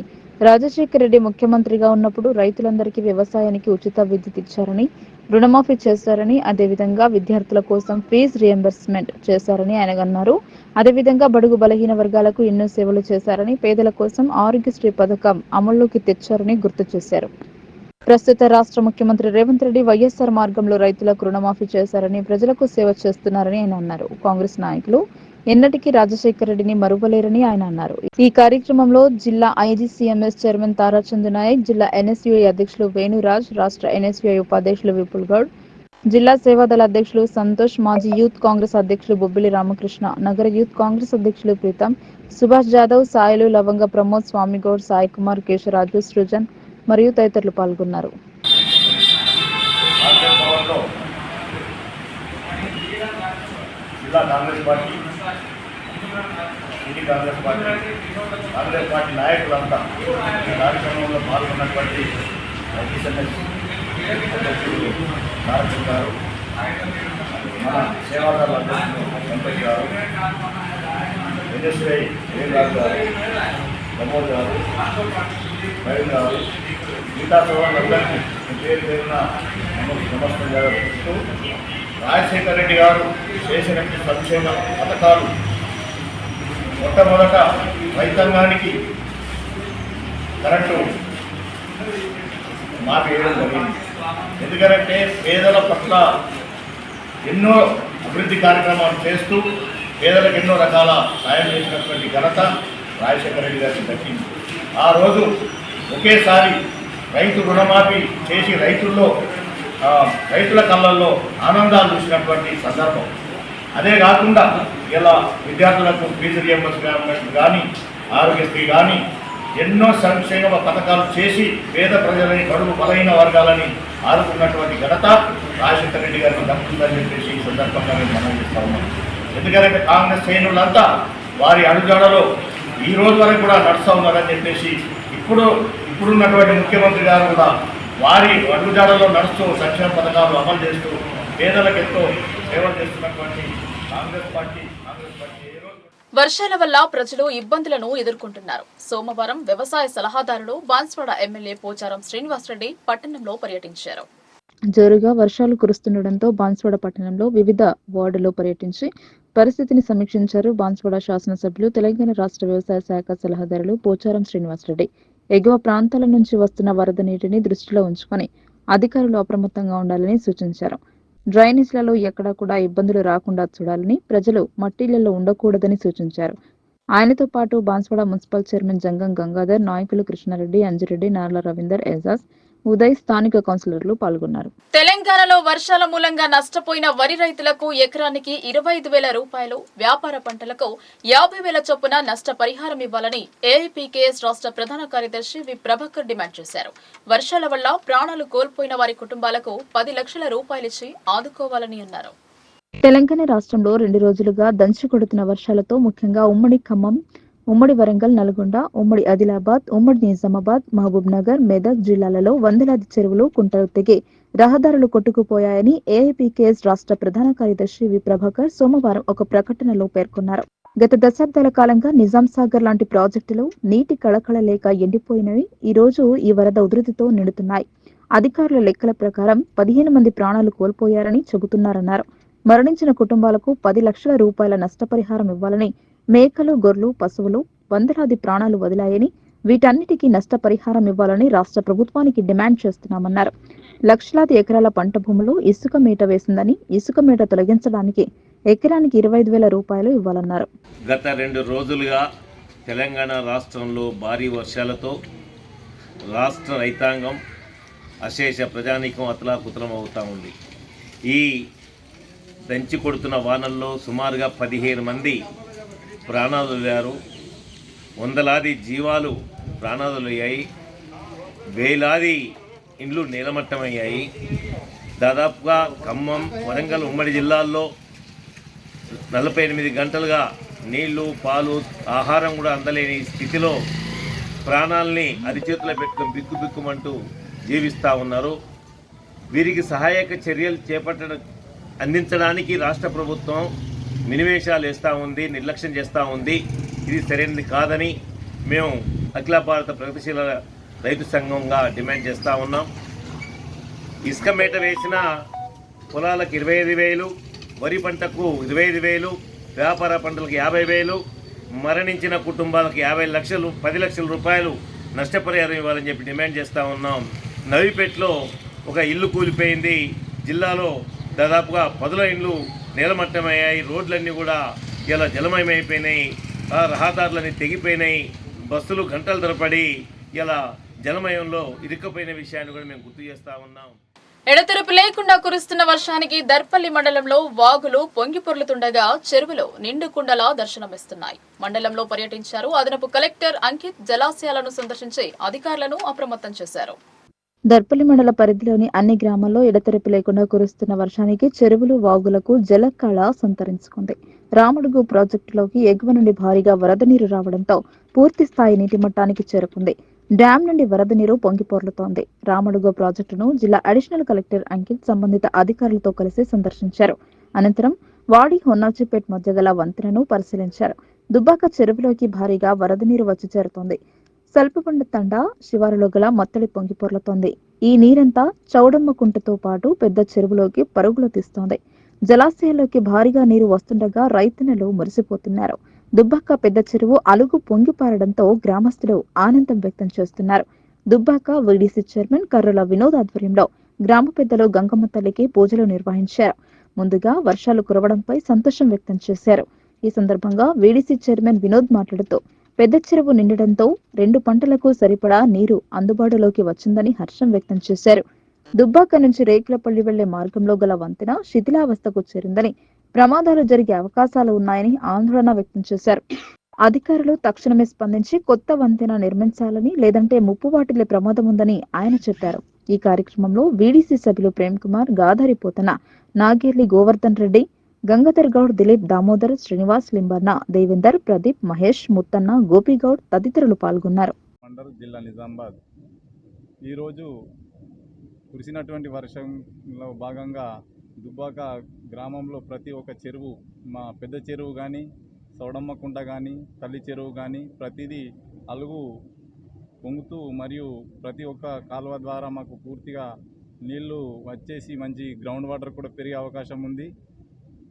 రాజశేఖర రెడ్డి ముఖ్యమంత్రిగా ఉన్నప్పుడు రైతులందరికీ వ్యవసాయానికి ఉచిత విద్యుత్ ఇచ్చారని, రుణమాఫీ చేశారని, అదేవిధంగా విద్యార్థుల కోసం ఫీజు రియంబర్స్మెంట్ చేశారని ఆయన అన్నారు. అదేవిధంగా బడుగు బలహీన వర్గాలకు ఎన్నో సేవలు చేశారని, పేదల కోసం ఆరోగ్యశ్రీ పథకం అమల్లోకి తెచ్చారని గుర్తు చేశారు. ప్రస్తుత రాష్ట్ర ముఖ్యమంత్రి రేవంత్ రెడ్డి వైఎస్ఆర్ మార్గంలో రైతులకు రుణమాఫీ చేశారని, ప్రజలకు సేవ చేస్తున్నారని ఆయన అన్నారు. కాంగ్రెస్ నాయకులు ఎన్నటికీ రాజశేఖర రెడ్డిని మరువలేరని ఆయన అన్నారు. ఈ కార్యక్రమంలో జిల్లా ఐజీసీఎంఎస్ చైర్మన్ తారా చందు నాయక్, జిల్లా ఎన్ఎస్యుఐ అధ్యక్షులు వేణురాజ్, రాష్ట్ర ఎన్ఎస్యుఐ ఉపాధ్యక్షులు విపుల్ గౌడ్, జిల్లా సేవాదళ అధ్యక్షులు సంతోష్, మాజీ యూత్ కాంగ్రెస్ అధ్యక్షులు బొబ్బిలి రామకృష్ణ, నగర యూత్ కాంగ్రెస్ అధ్యక్షులు ప్రీతం, సుభాష్ జాదవ్, సాయిలు, లవంగ ప్రమోద్, స్వామిగౌడ్, సాయి కుమార్, కేశరాజు, సృజన్ మరియు తదితరులు పాల్గొన్నారు. కాంగ్రెస్ పార్టీ నాయకులంతా ఈ కార్యక్రమంలో పాల్గొన్నటువంటి అధ్యక్షులు నారసింగ్ గారు, మన సేవాదారుల అధ్యక్షులు వెంకయ్య గారు, విజయశ్రీ రాజు గారు, ప్రమోద్ గారు, నవీన్ గారు, గీతా సోదరులందరికీ పేరు పేరున నమస్కారం జరుపుతూ రాజశేఖర రెడ్డి గారు చేసిన సంక్షేమ పథకాలు మొట్టమొదట రైతాంగానికి కరెంటు మాపేయడం జరిగింది. ఎందుకంటే పేదల పట్ల ఎన్నో అభివృద్ధి కార్యక్రమాలు చేస్తూ పేదలకు ఎన్నో రకాల సాయం చేసినటువంటి ఘనత రాజశేఖర రెడ్డి గారికి దక్కింది. ఆ రోజు ఒకేసారి రైతు రుణమాఫీ చేసి రైతుల కళ్ళల్లో ఆనందాలు చూసినటువంటి సందర్భం. అదే కాకుండా ఇలా విద్యార్థులకు ఫీజు రియంబర్స్మెంట్ కానీ, ఆరోగ్యశ్రీ కానీ ఎన్నో సంక్షేమ పథకాలు చేసి పేద ప్రజలని, కడుపు బలైన వర్గాలని ఆదుకున్నటువంటి ఘనత రాజశేఖర రెడ్డి గారికి దక్కుతుందని చెప్పేసి ఈ సందర్భంగా నేను మనం చేస్తా ఉన్నాం. ఎందుకంటే కాంగ్రెస్ శ్రేణులంతా వారి అడుగుజాడలో ఈ రోజు వరకు కూడా నడుస్తూ ఉన్నారని చెప్పేసి ఇప్పుడున్నటువంటి ముఖ్యమంత్రి గారు కూడా వారి అడుగుజాడలో నడుస్తూ సంక్షేమ పథకాలు అమలు చేస్తూ పేదలకు ఎంతో సేవలు చేస్తున్నటువంటి కాంగ్రెస్ పార్టీ వర్షాల వల్ల ప్రజలు ఇబ్బందులను ఎదుర్కొంటున్నారు. సోమవారం వ్యవసాయ సలహాదారులు బాన్స్వాడ ఎమ్మెల్యే పోచారం శ్రీనివాసరెడ్డి పట్టణంలో పర్యటించారు. జోరుగా వర్షాలు కురుస్తుండటంతో బాన్స్వాడ పట్టణంలో వివిధ వార్డుల్లో పర్యటించి పరిస్థితిని సమీక్షించారు. బాన్స్వాడ శాసనసభ్యులు, తెలంగాణ రాష్ట్ర వ్యవసాయ శాఖ సలహాదారులు పోచారం శ్రీనివాసరెడ్డి ఎగువ ప్రాంతాల నుంచి వస్తున్న వరద నీటిని దృష్టిలో ఉంచుకొని అధికారులు అప్రమత్తంగా ఉండాలని సూచించారు. డ్రైనేజ్లలో ఎక్కడా కూడా ఇబ్బందులు రాకుండా చూడాలని, ప్రజలు మట్టిళ్లలో ఉండకూడదని సూచించారు. ఆయనతో పాటు బాన్స్వాడ మున్సిపల్ చైర్మన్ జంగం గంగాధర్, నాయకులు కృష్ణారెడ్డి, అంజిరెడ్డి, నార్ల రవీందర్, ఎజాజ్, ఉదయ్, స్థానిక కౌన్సిలర్లు పాల్గొన్నారు. తెలంగాణలో వర్షాల మూలంగా నష్టపోయిన వరి రైతులకు ఎకరానికి 25,000 రూపాయలు, వ్యాపార పంటలకు 50,000 చొప్పున నష్టపరిహారం ఇవ్వాలని ఏఐపీకేఎస్ రాష్ట్ర ప్రధాన కార్యదర్శి వి ప్రభాకర్ డిమాండ్ చేశారు. వర్షాల వల్ల ప్రాణాలు కోల్పోయిన వారి కుటుంబాలకు 10 లక్షల రూపాయలిచ్చి ఆదుకోవాలని అన్నారు. తెలంగాణ రాష్ట్రంలో 2 రోజులుగా దంచి కొడుతున్న వర్షాలతో ముఖ్యంగా ఉమ్మడి ఖమ్మం, ఉమ్మడి వరంగల్, నల్గొండ, ఉమ్మడి ఆదిలాబాద్, ఉమ్మడి నిజామాబాద్, మహబూబ్ నగర్, మెదక్ జిల్లాలలో వందలాది చెరువులు, కుంటలు తెగి రహదారులు కొట్టుకుపోయాయని ఏఐపీకేఎస్ రాష్ట్ర ప్రధాన కార్యదర్శి వి ప్రభాకర్ సోమవారం ఒక ప్రకటనలో పేర్కొన్నారు. గత దశాబ్దాల కాలంగా నిజాం సాగర్ లాంటి ప్రాజెక్టులు నీటి కళకళ లేక ఎండిపోయినవి ఈ రోజు ఈ వరద ఉధృతితో నిండుతున్నాయి. అధికారుల లెక్కల ప్రకారం 15 మంది ప్రాణాలు కోల్పోయారని చెబుతున్నారన్నారు. మరణించిన కుటుంబాలకు 10 లక్షల రూపాయల నష్టపరిహారం ఇవ్వాలని, మేకలు, గొర్రెలు, పశువులు వందలాది ప్రాణాలు వదిలాయని, వీటన్నిటికీ నష్టపరిహారం ఇవ్వాలని రాష్ట్ర ప్రభుత్వానికి డిమాండ్ చేస్తున్నామన్నారు. లక్షలాది ఎకరాల పంట భూములు ఇసుక మేట వేసిందని, ఇసుక మేట తొలగించడానికి ఎకరానికి 25,000 రూపాయలు ఇవ్వాలన్నారు. గత 2 రోజులుగా తెలంగాణ రాష్ట్రంలో భారీ వర్షాలతో రాష్ట్ర రైతాంగం, అశేష ప్రజానీకం అతలాకుతలం అవుతూ ఉంది. ఈ దంచి కొడుతున్న వానల్లో సుమారుగా 15 మంది ప్రాణాలు వదిలారు. వందలాది జీవాలు ప్రాణాదులయ్యాయి. వేలాది ఇండ్లు నీలమట్టమయ్యాయి. దాదాపుగా ఖమ్మం, వరంగల్, ఉమ్మడి జిల్లాల్లో 48 గంటలుగా నీళ్లు, పాలు, ఆహారం కూడా అందలేని స్థితిలో ప్రాణాలని అరిచేతుల్లో పెట్టుకుని బిక్కుబిక్కుమంటూ జీవిస్తూ ఉన్నారు. వీరికి సహాయక చర్యలు అందించడానికి రాష్ట్ర ప్రభుత్వం మినివేషాలు వేస్తూ ఉంది, నిర్లక్ష్యం చేస్తూ ఉంది. ఇది సరైనది కాదని మేము అఖిల భారత ప్రగతిశీల రైతు సంఘంగా డిమాండ్ చేస్తూ ఉన్నాం. ఇసుక మేట వేసిన పొలాలకు 25,000, వరి పంటకు 25,000, వ్యాపార పంటలకు 50,000, మరణించిన కుటుంబాలకు 50 లక్షలు, 10 లక్షల రూపాయలు నష్టపరిహారం ఇవ్వాలని చెప్పి డిమాండ్ చేస్తూ ఉన్నాం. నవీపేటలో ఒక ఇల్లు కూలిపోయింది. జిల్లాలో దాదాపుగా 10 ఇండ్లు నీలమట్టమయ్యాయి. రోడ్లన్నీ కూడా ఇలా జలమయమైపోయినాయి. రహదారులన్నీ తెగిపోయినాయి. బస్సులు గంటల తరబడి ఇలా జలమయంలో ఇరుక్కుపోయిన విషయాన్ని కూడా మేము గుర్తు చేస్తూ ఉన్నాం. ఎడతెరపు లేకుండా కురుస్తున్న వర్షానికి దర్పల్లి మండలంలో వాగులు పొంగి పొర్లుతుండగా చెరువులు నిండు కుండలా దర్శనమిస్తున్నాయి. మండలంలో పర్యటించారు అదనపు కలెక్టర్ అంకిత్. జలాశయాలను సందర్శించి అధికారులను అప్రమత్తం చేశారు. దర్పల్లి మండల పరిధిలోని అన్ని గ్రామాల్లో ఎడతెరపు లేకుండా కురుస్తున్న వర్షానికి చెరువులు, వాగులకు జలకళ సంతరించుకుంది. రామడుగు ప్రాజెక్టులోకి ఎగువ నుండి భారీగా వరద నీరు రావడంతో పూర్తి స్థాయి నీటి మట్టానికి చేరుకుంది. డ్యాం నుండి వరద నీరు పొంగిపొర్లుతోంది. రామడుగు ప్రాజెక్టును జిల్లా అడిషనల్ కలెక్టర్ అంకిత్ సంబంధిత అధికారులతో కలిసి సందర్శించారు. అనంతరం వాడి హొన్నాచిపేట్ మధ్య గల వంతెనను పరిశీలించారు. దుబ్బాక చెరువులోకి భారీగా వరద నీరు వచ్చి చేరుతోంది. సల్పబండ తండా శివారులో గల మత్తడి పొంగి పొర్లుతోంది. ఈ నీరంతా చౌడమ్మ కుంటతో పాటు పెద్ద చెరువులోకి పరుగులు తీస్తోంది. జలాశయాల్లోకి భారీగా నీరు వస్తుండగా రైతన్నలు మురిసిపోతున్నారు. దుబ్బాక పెద్ద చెరువు అలుగు పొంగిపారడంతో గ్రామస్తులు ఆనందం వ్యక్తం చేస్తున్నారు. దుబ్బాక వీడీసీ చైర్మన్ కర్రుల వినోద్ ఆధ్వర్యంలో గ్రామ పెద్దలు గంగమ్మ తల్లికి పూజలు నిర్వహించారు. ముందుగా వర్షాలు కురవడంపై సంతోషం వ్యక్తం చేశారు. ఈ సందర్భంగా వీడీసీ చైర్మన్ వినోద్ మాట్లాడుతూ పెద్ద చెరువు నిండడంతో 2 పంటలకు సరిపడా నీరు అందుబాటులోకి వచ్చిందని హర్షం వ్యక్తం చేశారు. దుబ్బాక నుంచి రేకులపల్లి వెళ్లే మార్గంలో గల వంతెన శిథిలావస్థకు చేరిందని, ప్రమాదాలు జరిగే అవకాశాలు ఉన్నాయని ఆందోళన వ్యక్తం చేశారు. అధికారులు తక్షణమే స్పందించి కొత్త వంతెన నిర్మించాలని, లేదంటే ముప్పు వాటిల్లే ప్రమాదం ఉందని ఆయన చెప్పారు. ఈ కార్యక్రమంలో వీడీసీ సభ్యులు ప్రేమ్ కుమార్, గాధారి పోతన, నాగేర్లి గోవర్ధన్ రెడ్డి, గంగాధర్ గౌడ్, దిలీప్, దామోదర్, శ్రీనివాస్, లింబన్న, దేవేందర్, ప్రదీప్, మహేష్, ముత్తన్న, గోపిగౌడ్ తదితరులు పాల్గొన్నారు. మండల్ జిల్లా నిజామాబాద్ ఈరోజు కురిసినటువంటి వర్షంలో భాగంగా దుబ్బాక గ్రామంలో ప్రతి ఒక్క చెరువు, మా పెద్ద చెరువు కానీ, సౌడమ్మ కుంట కానీ, తల్లి చెరువు కానీ ప్రతిదీ అలుగు పొంగుతూ మరియు ప్రతి ఒక్క కాలువ ద్వారా మాకు పూర్తిగా నీళ్లు వచ్చేసి మంచి గ్రౌండ్ వాటర్ కూడా పెరిగే అవకాశం ఉంది.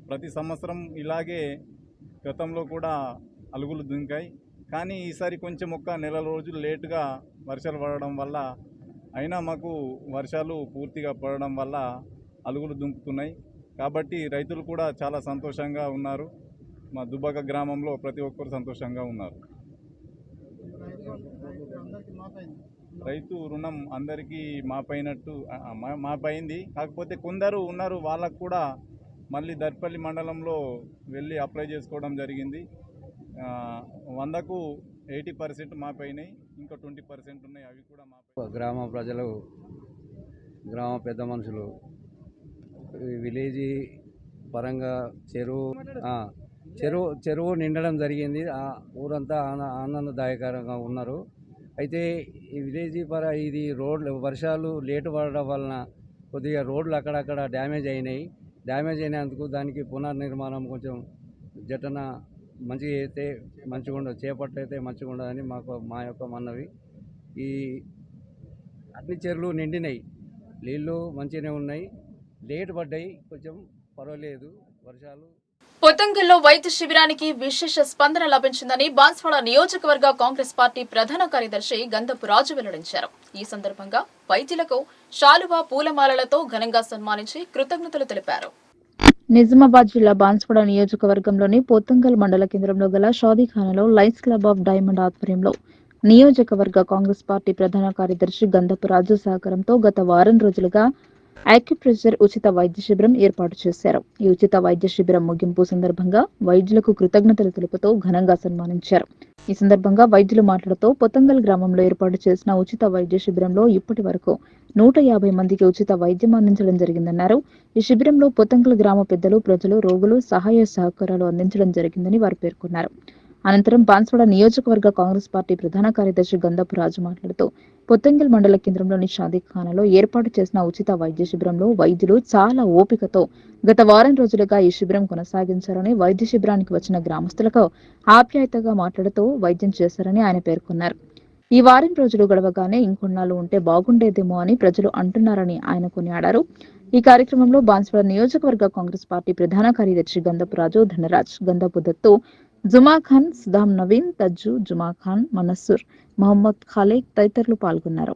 ప్రతి సంవత్సరం ఇలాగే గతంలో కూడా అలుగులు దుంకాయి. కానీ ఈసారి కొంచెం ఒక నెల రోజులు లేటుగా వర్షాలు పడడం వల్ల, అయినా మాకు వర్షాలు పూర్తిగా పడడం వల్ల అలుగులు దుంకుతున్నాయి. కాబట్టి రైతులు కూడా చాలా సంతోషంగా ఉన్నారు. మా దుబ్బాక గ్రామంలో ప్రతి ఒక్కరు సంతోషంగా ఉన్నారు. రైతు రుణం అందరికీ మాపైనట్టు మాపైంది. కాకపోతే కొందరు ఉన్నారు, వాళ్ళకు కూడా మళ్ళీ దర్పల్లి మండలంలో వెళ్ళి అప్లై చేసుకోవడం జరిగింది. 100కు 80% మాపైనాయి, ఇంకా 20% ఉన్నాయి, అవి కూడా మా గ్రామ ప్రజలు, గ్రామ పెద్ద మనుషులు విలేజీ పరంగా చెరువు నిండడం జరిగింది. ఊరంతా ఆనందదాయకరంగా ఉన్నారు. అయితే ఈ విలేజీ ఇది రోడ్లు వర్షాలు లేటు పడడం వలన కొద్దిగా రోడ్లు అక్కడక్కడ డ్యామేజ్ అయినందుకు దానికి పునర్నిర్మాణం కొంచెం జటన మంచిగా అయితే మంచిగా ఉండదు, చేపట్టయితే మంచిగా ఉండదని మా యొక్క మనవి. ఈ అన్ని చెరువులు నిండినాయి, నీళ్ళు మంచిగానే ఉన్నాయి, లేటు పడ్డాయి, కొంచెం పర్వాలేదు వర్షాలు. పొతంగల్లో వైద్య శిబిరానికి విశేష స్పందన లభించిందని బాన్స్వాడ నియోజకవర్గ కాంగ్రెస్ పార్టీ ప్రధాన కార్యదర్శి గంధపు రాజు వెల్లడించారు. ఈ సందర్భంగా వైద్యులకు శాలువా, పూలమాలలతో ఘనంగా సన్మానించి కృతజ్ఞతలు తెలిపారు. నిజామాబాద్ జిల్లా బాన్స్వాడ నియోజకవర్గంలోని పొతంగల్ మండల కేంద్రంలో గల షాదీఖానాలో లయన్స్ క్లబ్ ఆఫ్ డైమండ్ ఆధ్వర్యంలో నియోజకవర్గ కాంగ్రెస్ పార్టీ ప్రధాన కార్యదర్శి గంధపు రాజు సహకారంతో గత వారం రోజులుగా యాక్యుప్రెషర్ ఉచిత వైద్య శిబిరం ఏర్పాటు చేశారు. ఈ ఉచిత వైద్య శిబిరం ముగింపు సందర్భంగా వైద్యులకు కృతజ్ఞతలు తెలుపుతూ ఘనంగా సన్మానించారు. ఈ సందర్భంగా వైద్యులు మాట్లాడుతూ పొతంగల్ గ్రామంలో ఏర్పాటు చేసిన ఉచిత వైద్య శిబిరంలో ఇప్పటి వరకు 150 మందికి ఉచిత వైద్యం అందించడం జరిగిందన్నారు. ఈ శిబిరంలో పొతంగల్ గ్రామ పెద్దలు, ప్రజలు, రోగులు సహాయ సహకారాలు అందించడం జరిగిందని వారు పేర్కొన్నారు. అనంతరం బాన్స్వాడ నియోజకవర్గ కాంగ్రెస్ పార్టీ ప్రధాన కార్యదర్శి గంధపు రాజు మాట్లాడుతూ పొతంగల్ మండల కేంద్రంలోని షాదీఖానాలో ఏర్పాటు చేసిన ఉచిత వైద్య శిబిరంలో వైద్యులు చాలా ఓపికతో గత వారం రోజులుగా ఈ శిబిరం కొనసాగించారని, వైద్య శిబిరానికి వచ్చిన గ్రామస్తులకు ఆప్యాయతగా మాట్లాడుతూ వైద్యం చేశారని ఆయన పేర్కొన్నారు. ఈ వారం రోజులు గడవగానే ఇంకొన్నాళ్ళు ఉంటే బాగుండేదేమో అని ప్రజలు అంటున్నారని ఆయన కొనియాడారు. ఈ కార్యక్రమంలో బాన్స్వాడ నియోజకవర్గ కాంగ్రెస్ పార్టీ ప్రధాన కార్యదర్శి గంధపు రాజు, ధనరాజ్, గంధపు దత్తు, జుమా ఖాన్, సుదాం నవీన్, తజ్జు, జుమా ఖాన్, మనస్సూర్, మొహమ్మద్ ఖాలేక్ తదితరులు పాల్గొన్నారు.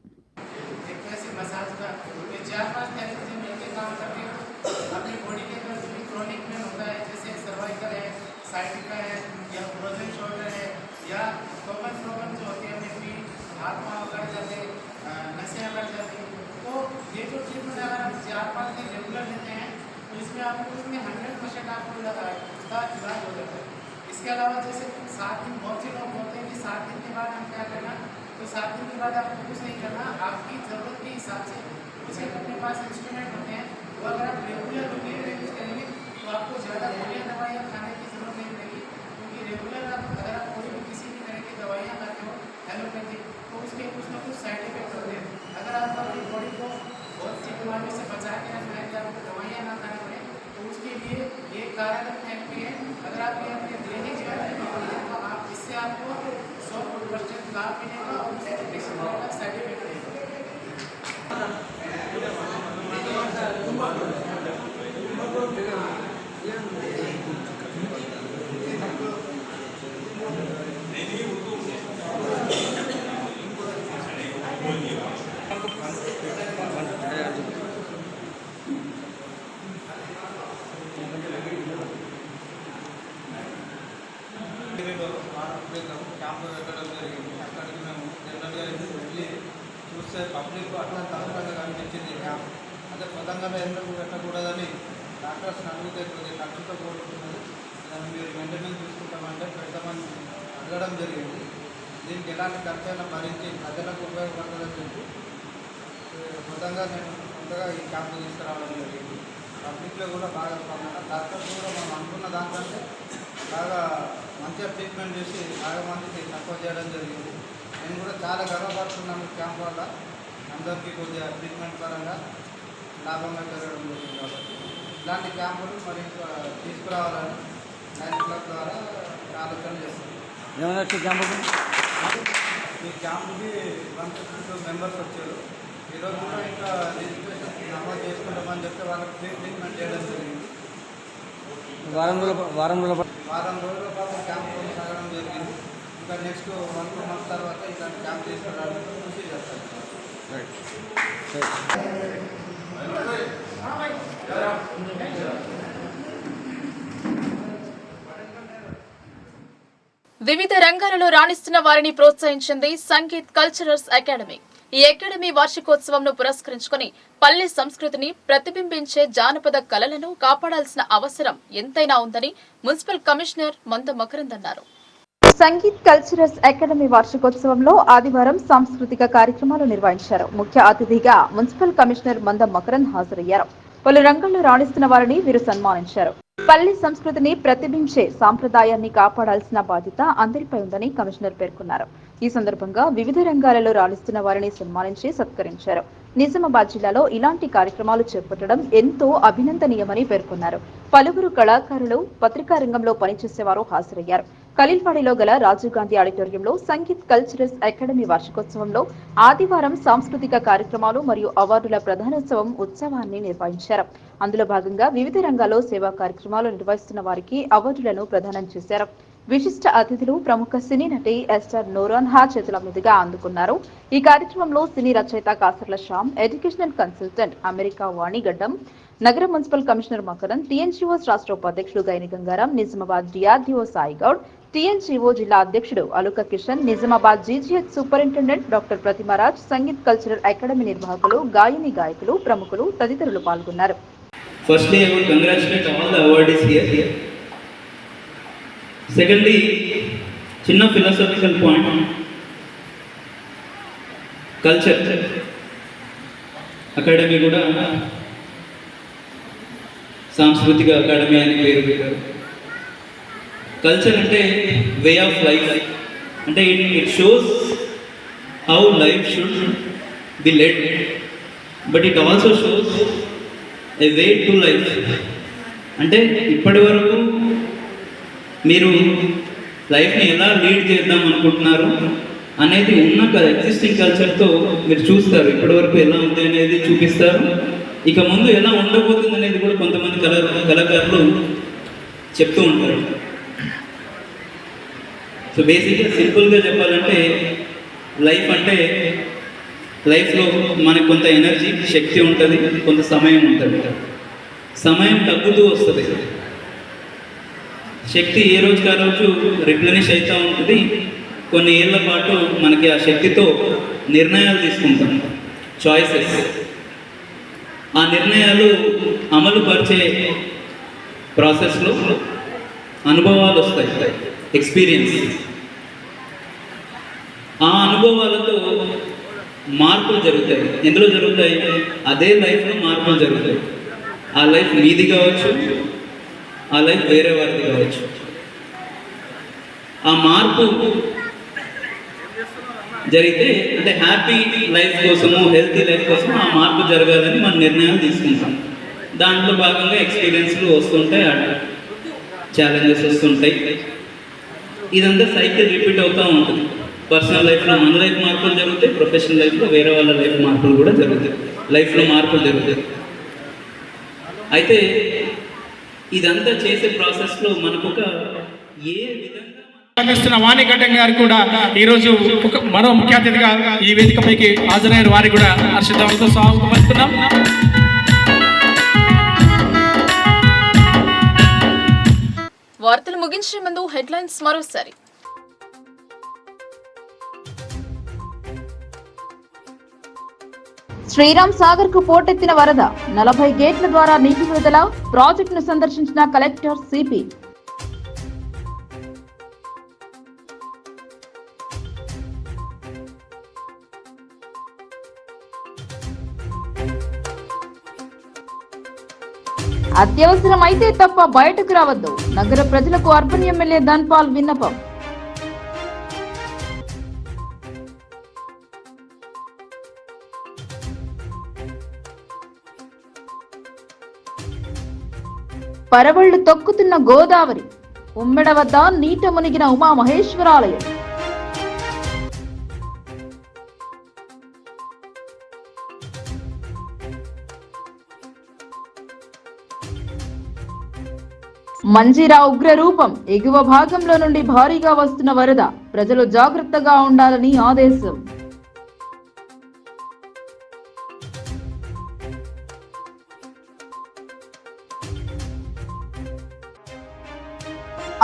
इसके अलावा जैसे 7 दिन बहुत से लोग बोलते हैं कि 7 दिन के बाद हम क्या करना, तो 7 दिन के बाद आपको कुछ नहीं करना, आपकी ज़रूरत के हिसाब से कुछ अपने पास इंस्ट्रूमेंट होते हैं, वो अगर आप रेगुलर यूज करेंगे तो आपको ज़्यादा गोलियाँ दवाइयाँ खाने की ज़रूरत नहीं पड़ेगी, क्योंकि रेगुलर अगर आप कोई भी किसी भी तरह की दवाइयाँ खाते हो एलोपैथिक, तो उसके कुछ ना कुछ साइड इफेक्ट होते हैं. अगर आप अपनी बॉडी को बहुत सी बीमारियों से बचा के रखना है कि आपको दवाइयाँ ना खानी पड़े, तो उसके लिए ये कारगर थेरेपी है. अगर आप ये अपने दैनिक जीवन में వారం క్రితం క్యాంపు పెట్టడం జరిగింది. అక్కడికి మేము జనరల్గా వెళ్ళి చూస్తే పబ్లిక్ అట్లా తక్కువగా కనిపించింది క్యాంప్. అదే ప్రధానంగా ఎందుకు పెట్టకూడదని డాక్టర్స్ని అడిగితే కొద్దిగా ఖర్చుతో కూడుకున్నది, దాన్ని మీరు మెయింటెనెన్స్ చూసుకుంటామంటే పెడతామని అడగడం జరిగింది. దీనికి ఎలాంటి ఖర్చైనా భరించి ప్రజలకు ఉపయోగపడుతుందని చెప్పి మొత్తంగా నేను సొంతగా ఈ క్యాంపు తీసుకురావడం జరిగింది. పబ్లిక్లో కూడా బాగా స్పందన, డాక్టర్స్ కూడా మనం అనుకున్న దానికంటే బాగా మంచిగా ట్రీట్మెంట్ చేసి బాగా మందికి తక్కువ చేయడం జరిగింది. నేను కూడా చాలా గర్వపడుతున్నాను క్యాంప్ వల్ల అందరికీ కొద్దిగా ట్రీట్మెంట్ పరంగా లాభంగా జరగడం జరిగింది. కాబట్టి ఇలాంటి క్యాంపులు మరి తీసుకురావాలని లయన్స్ క్లబ్ ద్వారా ఆలోచన చేస్తాను. ఈ క్యాంపుకి 152 మెంబర్స్ వచ్చారు. ఈరోజు కూడా ఇంకా రిజిస్ట్రేషన్ నమోదు చేసుకుంటామని చెప్తే వాళ్ళకి ఫ్రీ ట్రీట్మెంట్ చేయడం జరిగింది. వారం రోజుల పాటు క్యాంప్ కొనసాగడం జరిగింది. ఇంకా నెక్స్ట్ 1-2 మంత్స్ తర్వాత ఇలాంటి క్యాంప్ తీసుకురావడానికి కృషి చేస్తారు. వివిధ రంగాలలో రాణిస్తున్న వారిని ప్రోత్సహించింది సంగీత్ కల్చరల్స్ అకాడమీ. ఈ అకాడమీ వార్షికోత్సవంను పురస్కరించుకుని పల్లె సంస్కృతిని ప్రతిబింబించే జానపద కళలను కాపాడాల్సిన అవసరం ఎంతైనా ఉందని మున్సిపల్ కమిషనర్ మంద మకరంద్ అన్నారు. సంగీత్ కల్చరల్స్ అకాడమీ వార్షికోత్సవంలో ఆదివారం సాంస్కృతిక కార్యక్రమాలు నిర్వహించారు. ముఖ్య అతిథిగా మున్సిపల్ కమిషనర్ మంద మకరంద్ హాజరయ్యారు. పలు రంగాల్లో రాణిస్తున్న వారిని వీరు సన్మానించారు. పల్లె సంస్కృతిని ప్రతిబింబించే సాంప్రదాయాన్ని కాపాడాల్సిన బాధ్యత అందరిపై ఉందని కమిషనర్ పేర్కొన్నారు. ఈ సందర్భంగా వివిధ రంగాలలో రాణిస్తున్న వారిని సన్మానించి సత్కరించారు. నిజామాబాద్ జిల్లాలో ఇలాంటి కార్యక్రమాలు చేపట్టడం ఎంతో అభినందనీయమని పేర్కొన్నారు. పలువురు కళాకారులు, పత్రికా రంగంలో పనిచేసేవారు హాజరయ్యారు. ఖలీల్వాడిలో గల రాజీవ్ గాంధీ ఆడిటోరియంలో సంగీత్ కల్చరల్స్ అకాడమీ వార్షికోత్సవంలో ఆదివారం సాంస్కృతిక కార్యక్రమాలు మరియు అవార్డుల ప్రధానోత్సవం ఉత్సవాన్ని నిర్వహించారు. అందులో భాగంగా వివిధ రంగాల్లో సేవా కార్యక్రమాలు నిర్వహిస్తున్న వారికి అవార్డులను ప్రదానం చేశారు. విశిష్ట అతిథులు ప్రముఖ సినీ నటి ఎస్టర్ నూరాన్హా చేతుల మీదుగా అందుకున్నారు. ఈ కార్యక్రమంలో సినీ రచయిత Kasarla Shyam, educational consultant America Vanigaddam, నగర మున్సిపల్ కమిషనర్ మకరంద్, టీఎన్జీఓస్ రాష్ట్ర ఉపాధ్యక్షుడు గైని గంగారాం, నిజామాబాద్ డిఆర్డీఓ సాయిగౌడ్, టీఎన్జీఓ జిల్లా అధ్యక్షుడు Aluka Kishan, Nizamabad GGH superintendent doctor Pratimaraj, Sangeet cultural academy నిర్వాహకులు, గాయని గాయకులు, ప్రముఖులు తదితరులు పాల్గొన్నారు. Firstly, I would congratulate all the awardees here. Secondly, చిన్న philosophical point, culture అకాడమీ కూడా సాంస్కృతిక అకాడమీ అని పేరు పెట్టారు. కల్చర్ అంటే వే ఆఫ్ లైఫ్, అంటే it shows how life should be led, but it also shows a way to life. అంటే ఇప్పటి వరకు మీరు లైఫ్ని ఎలా లీడ్ చేద్దాం అనుకుంటున్నారు అనేది ఉన్న ఎగ్జిస్టింగ్ కల్చర్తో మీరు చూస్తారు. ఇప్పటివరకు ఎలా ఉంది అనేది చూపిస్తారు. ఇక ముందు ఎలా ఉండబోతుంది అనేది కూడా కొంతమంది కళాకారులు చెప్తూ ఉంటారు. సో బేసిక్గా సింపుల్గా చెప్పాలంటే లైఫ్ అంటే లైఫ్లో మనకు కొంత ఎనర్జీ, శక్తి ఉంటుంది, కొంత సమయం ఉంటుంది. సమయం తగ్గుతూ వస్తుంది, శక్తి ఏ రోజుకి ఆ రోజు రిప్లెనిష్ అవుతూ ఉంటుంది. కొన్ని ఏళ్ల పాటు మనకి ఆ శక్తితో నిర్ణయాలు తీసుకుంటాం, చాయిసెస్. ఆ నిర్ణయాలు అమలు పరిచే ప్రాసెస్లో అనుభవాలు వస్తాయి, ఎక్స్పీరియన్స్. ఆ అనుభవాలతో మార్పులు జరుగుతాయి. ఎందులో జరుగుతాయి? అదే లైఫ్లో మార్పులు జరుగుతాయి. ఆ లైఫ్ మీది కావచ్చు, ఆ లైఫ్ వేరే వారిది కావచ్చు. ఆ మార్పు జరిగితే అంటే హ్యాపీ లైఫ్ కోసము, హెల్తీ లైఫ్ కోసము ఆ మార్పు జరగాలని మనం నిర్ణయాలు తీసుకుంటాం. దాంట్లో భాగంగా ఎక్స్పీరియన్స్లు వస్తుంటాయి, ఛాలెంజెస్ వస్తుంటాయి. ఇదంతా సైకిల్ రిపీట్ అవుతూ ఉంటుంది. పర్సనల్ లైఫ్లో మన లైఫ్ మార్పులు జరుగుతాయి, ప్రొఫెషనల్ లైఫ్లో వేరే వాళ్ళ లైఫ్ మార్పులు కూడా జరుగుతాయి, లైఫ్లో మార్పులు జరుగుతాయి. అయితే ఇదంతా చేసే ప్రాసెస్లో మనకు ఒక ఏ విధంగా వాణిగడ్డం గారు కూడా ఈరోజు మరో ముఖ్య అతిథిగా ఈ వేదికపైకి హాజరైన వారికి కూడా హర్షితంతో స్వాగతం పలుకుతున్నాం. వార్తలు ముగించే ముందు హెడ్లైన్స్ మరోసారి. శ్రీరామ్ సాగర్ కు పోటెత్తిన వరద, 40 గేట్ల ద్వారా నీటి విడుదల. ప్రాజెక్టును సందర్శించిన కలెక్టర్ సిపి. అత్యవసరమైతే తప్ప బయటకు రావద్దు, నగర ప్రజలకు అర్బన్ ఎమ్మెల్యే ధన్పాల్ విన్నపం. పరవళ్లు తొక్కుతున్న గోదావరి, ఉమ్మెడ వద్ద నీట మునిగిన ఉమామహేశ్వరాలయం. మంజీరా ఉగ్ర రూపం, ఎగువ భాగంలో నుండి భారీగా వస్తున్న వరద, ప్రజలు జాగ్రత్తగా ఉండాలని ఆదేశం.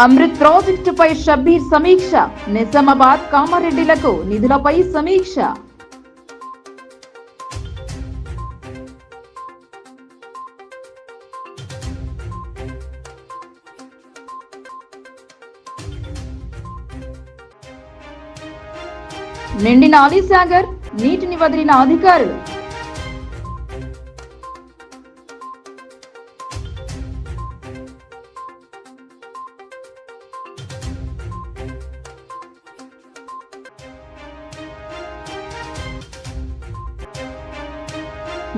అమృత్ ప్రాజెక్టుపై షబ్బీర్ సమీక్ష, నిజామాబాద్ కామారెడ్డిలకు నిధులపై సమీక్ష. నిండిన అలీసాగర్, నీటిని వదిలిన అధికారులు.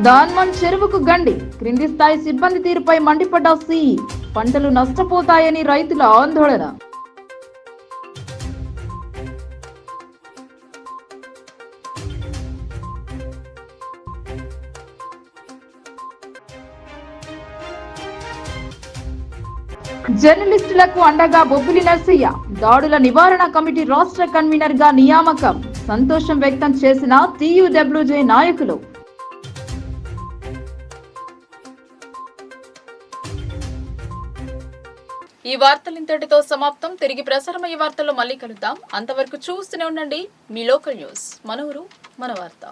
దాన్మన్ చెరువుకు గండి, క్రింది స్థాయి సిబ్బంది తీరుపై మండిపడ్డ సిఈ. పంటలు నష్టపోతాయని రైతుల ఆందోళన. జర్నలిస్టులకు అండగా బొబ్బిలి నర్సయ్య, దాడుల నివారణ కమిటీ రాష్ట్ర కన్వీనర్ గా నియామకం. సంతోషం వ్యక్తం చేసిన టీయూడబ్ల్యూజే నాయకులు. ఈ వార్తలు ఇంతటితో సమాప్తం. తిరిగి ప్రసారమయ్యే వార్తల్లో మళ్ళీ కలుద్దాం. అంతవరకు చూస్తూనే ఉండండి మీ లోకల్ న్యూస్. మన ఊరు మన వార్త.